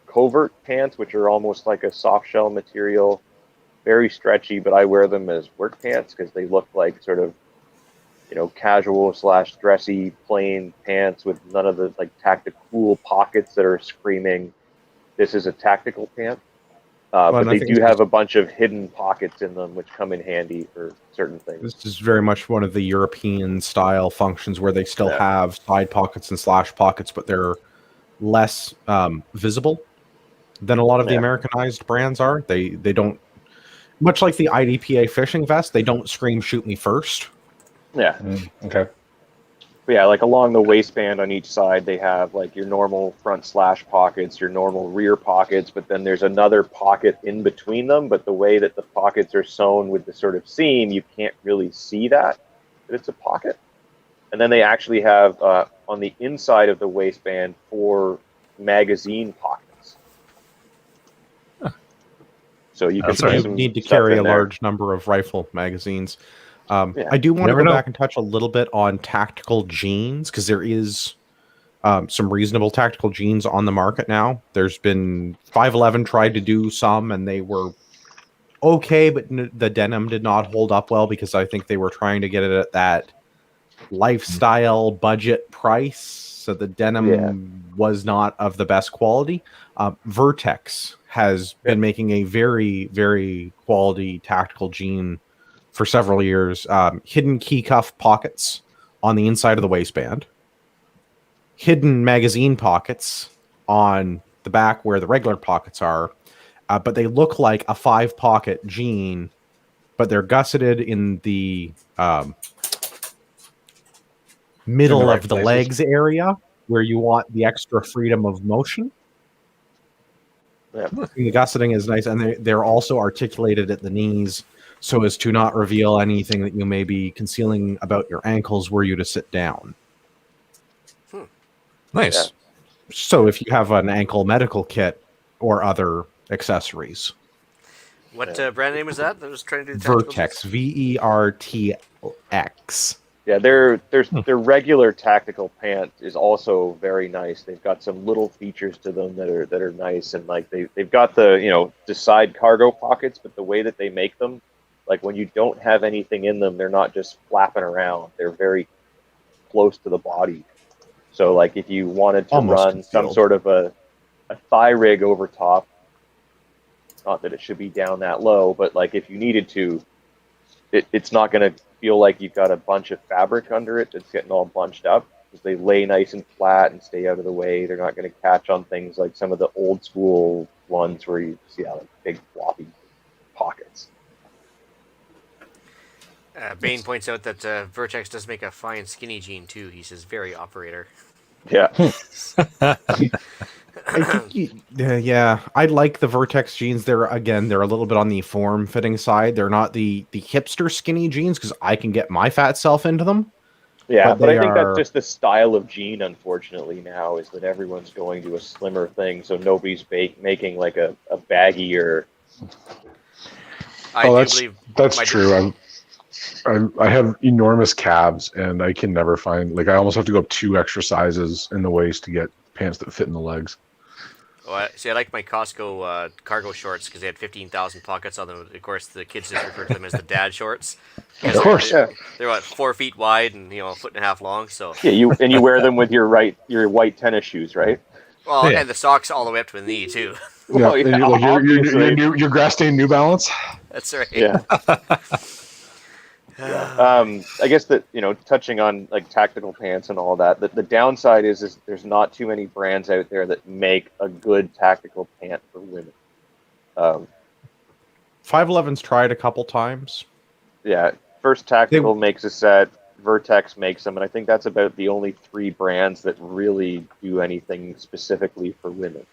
covert pants, which are almost like a soft shell material, very stretchy, but I wear them as work pants because they look like sort of, casual / dressy plain pants with none of the like tactical pockets that are screaming, this is a tactical pant. But they do have a bunch of hidden pockets in them, which come in handy for certain things. This is very much one of the European style functions where they still have side pockets and slash pockets, but they're less visible than a lot of the Americanized brands are. They don't, much like the IDPA fishing vest, they don't scream shoot me first. Yeah. Okay. But yeah, like along the waistband on each side, they have like your normal front slash pockets, your normal rear pockets, but then there's another pocket in between them. But the way that the pockets are sewn with the sort of seam, you can't really see that it's a pocket. And then they actually have on the inside of the waistband 4 magazine pockets. So you can need to carry a large number of rifle magazines. I do want to go back and touch a little bit on tactical jeans, because there is some reasonable tactical jeans on the market now. There's been 511 tried to do some, and they were okay, but the denim did not hold up well because I think they were trying to get it at that lifestyle budget price. So the denim was not of the best quality. Vertex has been making a very, very quality tactical jean for several years. Hidden key cuff pockets on the inside of the waistband, hidden magazine pockets on the back where the regular pockets are, but they look like a 5-pocket jean, but they're gusseted in the middle right of the places. legs area where you want the extra freedom of motion. Yeah. The gusseting is nice, and they're also articulated at the knees so as to not reveal anything that you may be concealing about your ankles were you to sit down. Nice. So if you have an ankle medical kit or other accessories. What brand name is that? I was trying to do the tactical Vertex, jeans? VERTX. Yeah, their regular tactical pant is also very nice. They've got some little features to them that are nice, and like they've got the the side cargo pockets, but the way that they make them, like when you don't have anything in them, they're not just flapping around. They're very close to the body. So like if you wanted to Almost run some concealed. sort of a thigh rig over top, not that it should be down that low, but like if you needed to, it's not going to feel like you've got a bunch of fabric under it that's getting all bunched up, because they lay nice and flat and stay out of the way. They're not going to catch on things like some of the old school ones where you see like big floppy pockets. Bane points out that Vertex does make a fine skinny jean too. He says, very operator. Yeah. I think yeah, I like the Vertex jeans. They're a little bit on the form-fitting side. They're not the hipster skinny jeans because I can get my fat self into them. Yeah, but I think are- that's just the style of jean, unfortunately, now, is that everyone's going to a slimmer thing, so nobody's making like a baggier. I do believe That's my- true. I have enormous calves, and I can never find, like, I almost have to go up 2 extra sizes in the waist to get pants that fit in the legs. Well, see, I like my Costco cargo shorts because they had 15,000 pockets on them. Of course, the kids just refer to them as the dad shorts. Of course. Yeah, They're what, 4 feet wide and a foot and a half long. So yeah. You wear them with your white tennis shoes, right? well, Yeah. and the socks all the way up to the knee too. Well, And yeah, you're, like, obviously. your grass stained New Balance. That's right. Yeah. I guess that touching on like tactical pants and all that, the downside is there's not too many brands out there that make a good tactical pant for women. 511's tried a couple times. Yeah, First Tactical makes a set, Vertex makes them, and I think that's about the only 3 brands that really do anything specifically for women.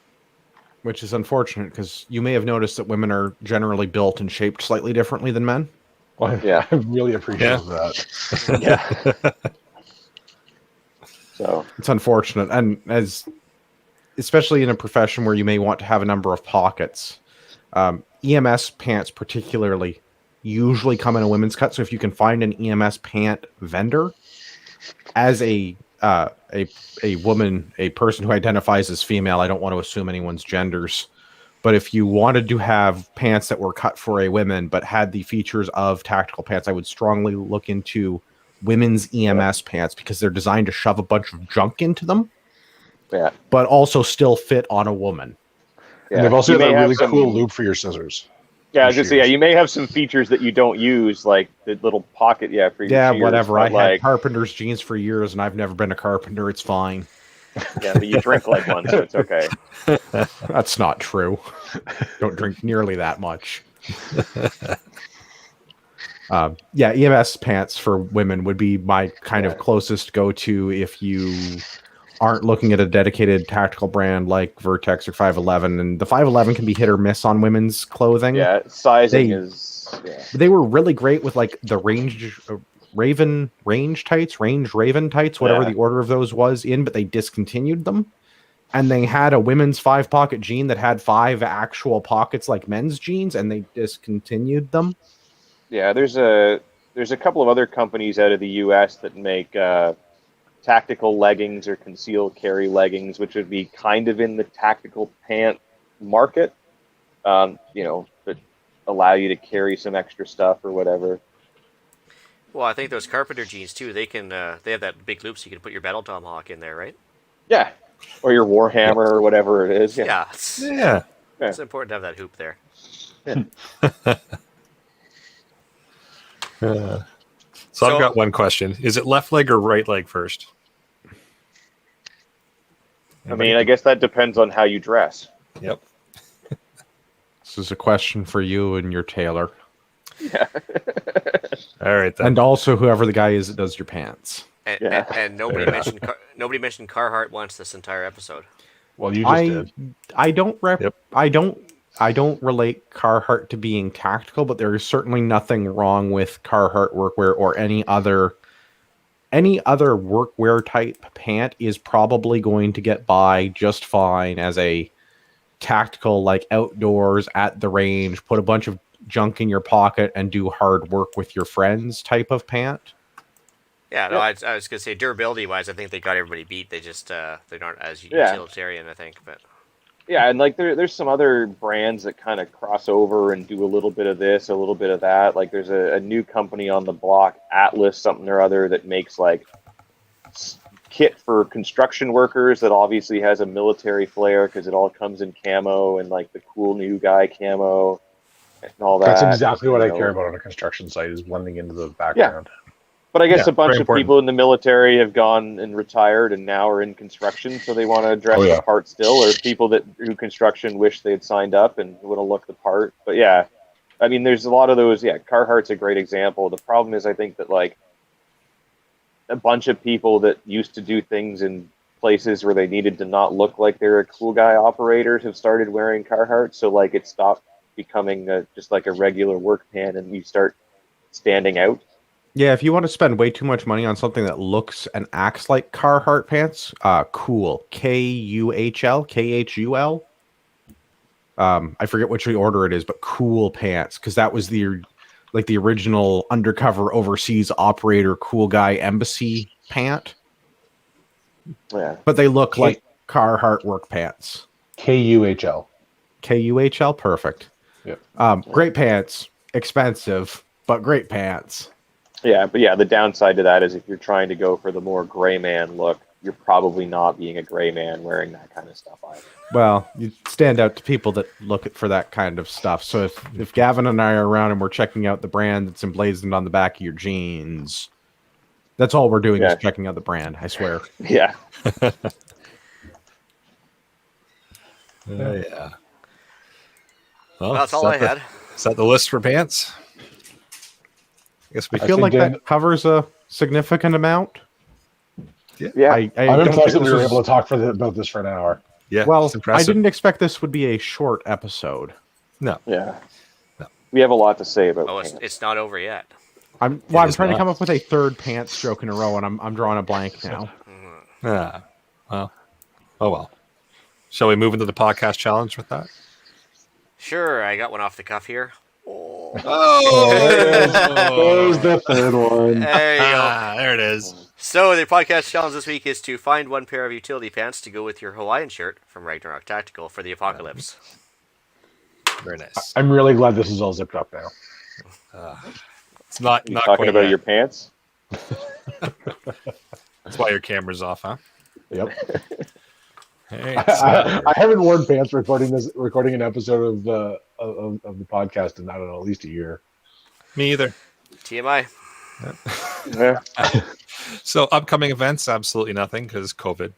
Which is unfortunate because you may have noticed that women are generally built and shaped slightly differently than men. Well, Yeah. I really appreciate that. Yeah. So It's unfortunate, and especially in a profession where you may want to have a number of pockets. EMS pants particularly usually come in a women's cut, so if you can find an EMS pant vendor as a woman, a person who identifies as female, I don't want to assume anyone's genders, but if you wanted to have pants that were cut for a woman but had the features of tactical pants, I would strongly look into women's EMS pants because they're designed to shove a bunch of junk into them, yeah. but also still fit on a woman. And they've also You got may that have really some- cool loop for your scissors. Yeah, I was just say, you may have some features that you don't use, like the little pocket, for your shears, Whatever. I but, like, had carpenter's jeans for years, and I've never been a carpenter. It's fine. yeah, but you drink like one, so it's okay. That's not true. Don't drink nearly that much. EMS pants for women would be my kind of closest go-to if you aren't looking at a dedicated tactical brand like Vertex or 511. And the 511 can be hit or miss on women's clothing. Yeah, sizing They- is. Yeah. They were really great with like the Raven tights, whatever Yeah. the order of those was in, but they discontinued them. And they had a women's 5-pocket jean that had 5 actual pockets like men's jeans, and they discontinued them. Yeah, there's a couple of other companies out of the U.S. that make tactical leggings or concealed carry leggings, which would be kind of in the tactical pant market. That allow you to carry some extra stuff or whatever. Well, I think those carpenter jeans too. They can they have that big loop, so you can put your battle tomahawk in there, right? Yeah, or your Warhammer or whatever it is. Yeah. Yeah. It's important to have that hoop there. So I've got one question. Is it left leg or right leg first? I mean, I guess that depends on how you dress. Yep. This is a question for you and your tailor. Yeah. All right then. And also whoever the guy is that does your pants. And nobody mentioned nobody mentioned Carhartt once this entire episode. Well, you just did. I don't Yep. I don't relate Carhartt to being tactical, but there is certainly nothing wrong with Carhartt workwear or any other workwear type pant is probably going to get by just fine as a tactical, like outdoors at the range, put a bunch of junk in your pocket and do hard work with your friends type of pant. Yeah, no, I was gonna say durability wise, I think they got everybody beat. They just they're not as utilitarian, I think. But Yeah, and like there's some other brands that kind of cross over and do a little bit of this, a little bit of that. Like there's a new company on the block, Atlas something or other, that makes like kit for construction workers that obviously has a military flair because it all comes in camo and like the cool new guy camo and all that. That's exactly what I care about on a construction site, is blending into the background. But I guess a bunch very of important. people in the military have gone and retired and now are in construction, so they want to dress the part still, or people that do construction wish they had signed up and would have looked the part. But yeah, I mean, there's a lot of those. Yeah, Carhartt's a great example. The problem is, I think that like a bunch of people that used to do things in places where they needed to not look like they're a cool guy operators have started wearing Carhartt, so like it stopped becoming just like a regular work pant, and you start standing out. Yeah, if you want to spend way too much money on something that looks and acts like Carhartt pants, cool. Kuhl, Khul. I forget which order it is, but cool pants, because that was the original undercover overseas operator cool guy embassy pant. Yeah. But they look like Carhartt work pants. Kuhl. Kuhl, perfect. Yep. Great pants, expensive, but great pants. Yeah, but yeah, the downside to that is if you're trying to go for the more gray man look, you're probably not being a gray man wearing that kind of stuff either. Well, you stand out to people that look for that kind of stuff. So if Gavin and I are around and we're checking out the brand that's emblazoned on the back of your jeans, that's all we're doing is checking out the brand, I swear. Yeah. Yeah. Well, that's all I had. Is that the list for pants? I guess we I feel like that covers a significant amount. Yeah. I'm don't impressed think that we this were was- able to talk about this for an hour. Yeah. Well, it's I impressive. didn't expect this would be a short episode. No. Yeah. No. We have a lot to say about Oh, pants. it's not over yet. I'm is trying to not. come up with a third pants joke in a row, and I'm drawing a blank now. Ah. Well. Oh well. Shall we move into the podcast challenge with that? Sure, I got one off the cuff here. There's the third one. There you go. There it is. So the podcast challenge this week is to find one pair of utility pants to go with your Hawaiian shirt from Ragnarok Tactical for the apocalypse. Very nice. I'm really glad this is all zipped up now. It's not You not talking quite about yet. your pants? That's why your camera's off, huh? Yep. Hey, I haven't worn pants recording an episode of the podcast in, I don't know, at least a year. me either. TMI. Yeah. So upcoming events, absolutely nothing because COVID.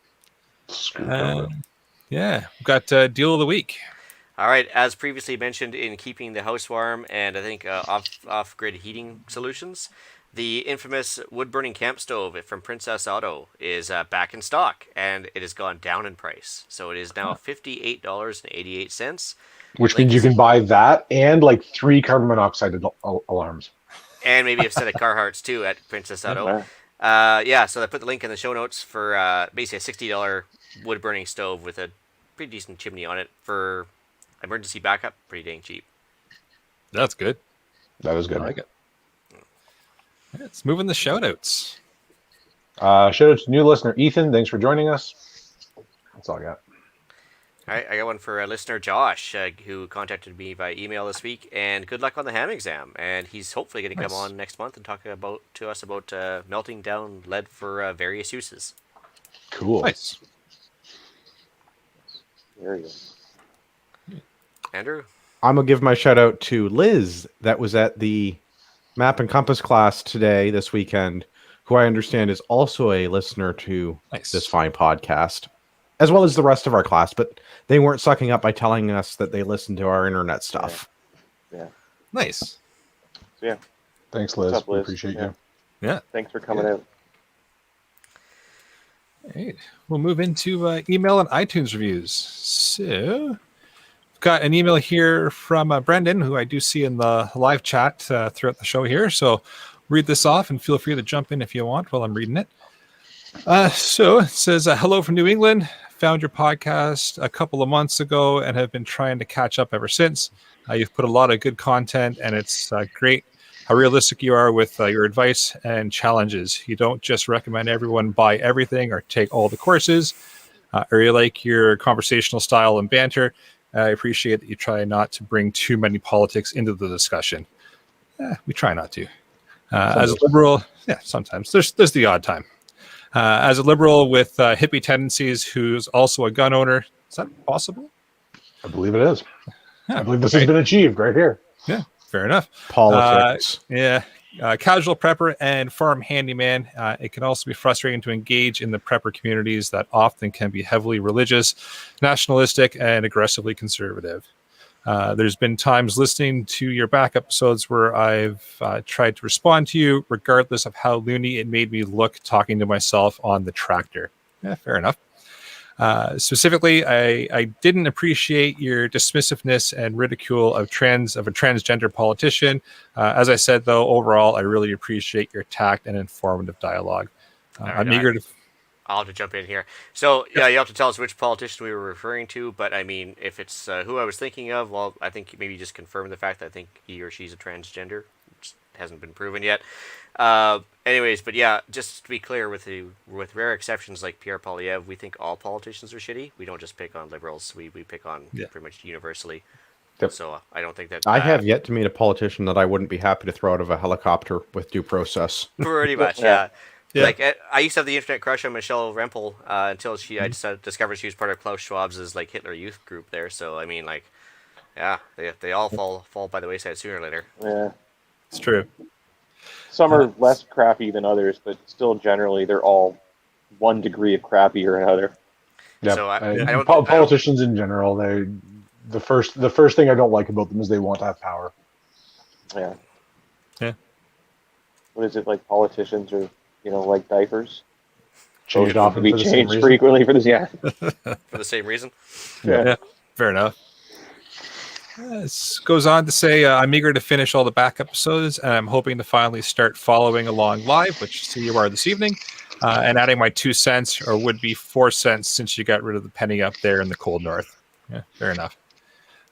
Screw COVID. Yeah, we've got deal of the week. All right, as previously mentioned, in keeping the house warm and I think off-grid heating solutions, the infamous wood-burning camp stove from Princess Auto is back in stock, and it has gone down in price. So it is now $58.88. Which means you can buy that and like 3 carbon monoxide alarms. And maybe a set of Carhartts too at Princess Auto. So I put the link in the show notes for basically a $60 wood-burning stove with a pretty decent chimney on it for emergency backup. Pretty dang cheap. That's good. That is I good. like it. Let's move in the shout outs. Shout out to new listener Ethan. Thanks for joining us. That's all I got. All right, I got one for listener Josh, who contacted me via email this week, and good luck on the ham exam. And he's hopefully going to come on next month and talk to us about melting down lead for various uses. Cool. Nice. There you go. Andrew? I'm gonna give my shout out to Liz. That was at the Map and Compass class this weekend, who I understand is also a listener to Nice. this fine podcast, as well as the rest of our class, but they weren't sucking up by telling us that they listened to our internet stuff. Yeah. Nice. So yeah, Thanks, Liz. What's up, We Liz? appreciate Yeah. you. Yeah. Thanks for coming out. All right. We'll move into email and iTunes reviews. So, got an email here from Brendan, who I do see in the live chat throughout the show here. So, read this off and feel free to jump in if you want while I'm reading it. So, it says, hello from New England. Found your podcast a couple of months ago and have been trying to catch up ever since. You've put a lot of good content, and it's great how realistic you are with your advice and challenges. You don't just recommend everyone buy everything or take all the courses. I really like your conversational style and banter. I appreciate that you try not to bring too many politics into the discussion. We try not to. As a liberal, yeah, sometimes there's the odd time. As a liberal with hippie tendencies who's also a gun owner, is that possible? I believe it is. Yeah, I believe this has been achieved right here. Yeah, fair enough. Politics. Casual prepper and farm handyman. It can also be frustrating to engage in the prepper communities that often can be heavily religious, nationalistic, and aggressively conservative. There's been times listening to your back episodes where I've tried to respond to you, regardless of how loony it made me look talking to myself on the tractor. Yeah, fair enough. Specifically, I didn't appreciate your dismissiveness and ridicule of a transgender politician. As I said, though, overall, I really appreciate your tact and informative dialogue. I'm eager to. I'll have to jump in here. So, yeah, you have to tell us which politician we were referring to. But, I mean, if it's who I was thinking of, well, I think maybe just confirm the fact that I think he or she's a transgender. Which hasn't been proven yet. Anyways, but yeah, just to be clear, with rare exceptions like Pierre Poilievre, we think all politicians are shitty. We don't just pick on liberals. We pick on pretty much universally. Yep. So I don't think that... I have yet to meet a politician that I wouldn't be happy to throw out of a helicopter with due process. Pretty much, yeah. Like, I used to have the internet crush on Michelle Rempel until I discovered she was part of Klaus Schwab's like Hitler Youth group there. So I mean, like, yeah, they all fall by the wayside sooner or later. Yeah, It's true. some are less crappy than others, but still generally they're all one degree of crappy or another. Yeah, So I don't politicians in general. The first thing I don't like about them is they want to have power. Yeah. Yeah. What is it, like politicians are, like diapers? Changed often We for the same change reason. frequently for this. Yeah. for the same reason. Yeah. Fair enough. This goes on to say, I'm eager to finish all the back episodes, and I'm hoping to finally start following along live, which see you are this evening, and adding my 2 cents, or would be 4 cents, since you got rid of the penny up there in the cold north. Yeah, fair enough.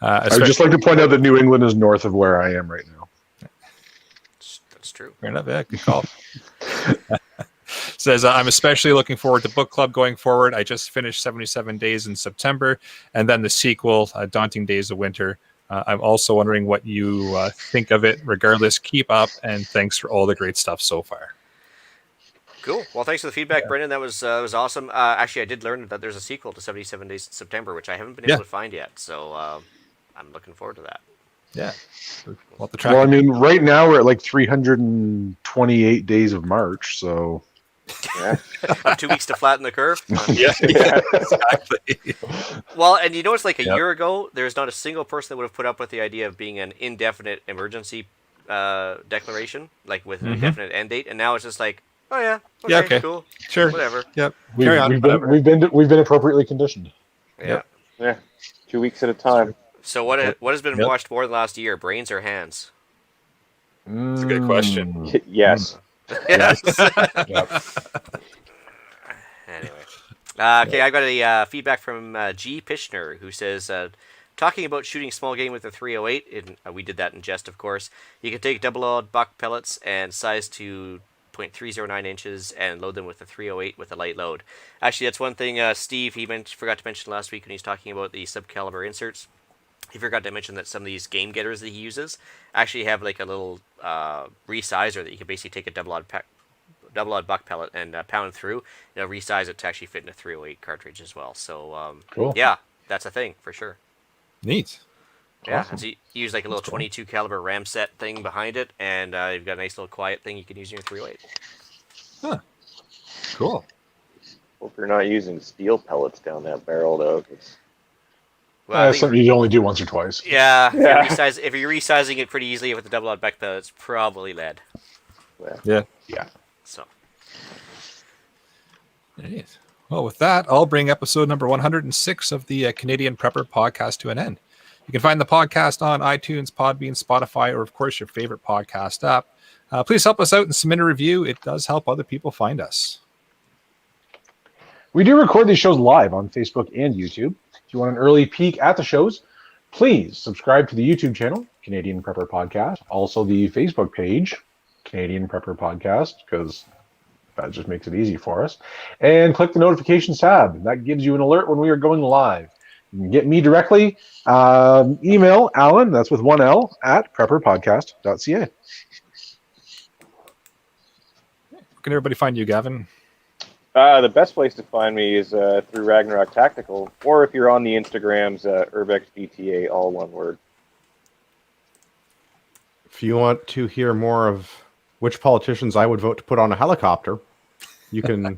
I would just like to point out that New England is north of where I am right now. That's true. Fair enough. Yeah, good call. Says, I'm especially looking forward to book club going forward. I just finished 77 Days in September, and then the sequel, Daunting Days of Winter. I'm also wondering what you think of it. Regardless, keep up, and thanks for all the great stuff so far. Cool. Well, thanks for the feedback, Brendan. That was awesome. Actually, I did learn that there's a sequel to 77 Days in September, which I haven't been able to find yet. So I'm looking forward to that. Yeah. Well, I mean, right now we're at like 328 days of March, so... Yeah. 2 weeks to flatten the curve. Yeah, exactly. Well, and you notice, like a year ago, there's not a single person that would have put up with the idea of being an indefinite emergency declaration, like with an indefinite end date, and now it's just like, oh yeah, okay. Cool, sure, whatever. Yep. We've been appropriately conditioned. Yeah. Yeah. 2 weeks at a time. So what has been watched more than last year, brains or hands? That's a good question. Yes. Yes. Yep. Anyway. Okay, I got a feedback from G. Pishner, who says, talking about shooting small game with the 308, we did that in jest, of course. You can take double-awed buck pellets and size to .309 inches and load them with the 308 with a light load. Actually, that's one thing Steve, forgot to mention last week when he was talking about the subcaliber inserts. He forgot to mention that some of these game getters that he uses actually have like a little resizer that you can basically take a double-awed buck pellet and pound through. It'll resize it to actually fit in a 308 cartridge as well. So, cool. Yeah, that's a thing for sure. Neat. Yeah, Awesome. so you use like a little That's cool. 22 caliber ram set thing behind it, and you've got a nice little quiet thing you can use in your 308. Cool. Hope you're not using steel pellets down that barrel, though. 'Cause Well, I think, Something you only do once or twice. yeah, Yeah. if you're resizing it pretty easily with the double out back pellet, it's probably lead. Yeah. Yeah. So, Right. Well, with that, I'll bring episode number 106 of the Canadian Prepper podcast to an end. You can find the podcast on iTunes, Podbean, Spotify, or of course your favorite podcast app. Please help us out and submit a review. It does help other people find us. We do record these shows live on Facebook and YouTube. If you want an early peek at the shows, please subscribe to the YouTube channel, Canadian Prepper Podcast. Also the Facebook page, Canadian Prepper Podcast, because that just makes it easy for us. And click the notifications tab. That gives you an alert when we are going live. You can get me directly. Email Alan, that's with one L, at prepperpodcast.ca. Where can everybody find you, Gavin? The best place to find me is through Ragnarok Tactical, or if you're on the Instagrams, UrbexGTA, all one word. If you want to hear more of which politicians I would vote to put on a helicopter, you can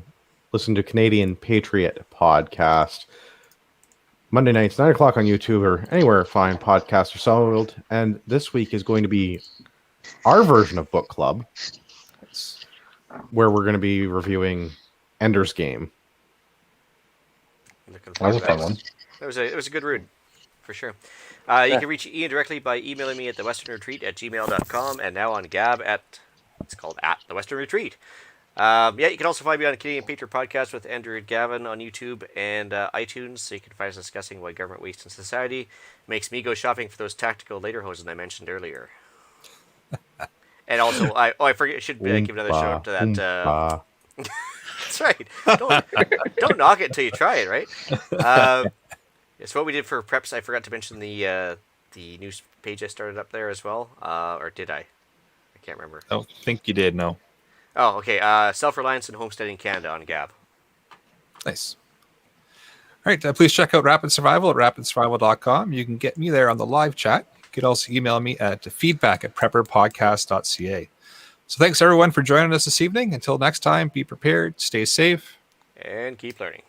listen to Canadian Patriot Podcast. Monday nights, 9 o'clock on YouTube or anywhere fine podcasts are sold. And this week is going to be our version of Book Club, where we're going to be reviewing Ender's Game. looking That was forward a to fun that. one. It was a good read, for sure. You can reach Ian directly by emailing me at thewesternretreat@gmail.com, and now on Gab it's called at the Western Retreat. You can also find me on Canadian Patriot Podcast with Andrew and Gavin on YouTube and iTunes, so you can find us discussing why government waste in society makes me go shopping for those tactical lederhosen I mentioned earlier. And also, I forget, I should give another shout out to that. That's right. Don't knock it until you try it, right? It's what we did for preps. I forgot to mention the news page I started up there as well, or did I? I can't remember. I don't think you did, no. Oh, okay. Self-Reliance and Homesteading Canada on Gab. Nice. All right, please check out Rapid Survival at rapidsurvival.com. You can get me there on the live chat. You could also email me at feedback@prepperpodcast.ca. So thanks everyone for joining us this evening. Until next time, be prepared, stay safe, And keep learning.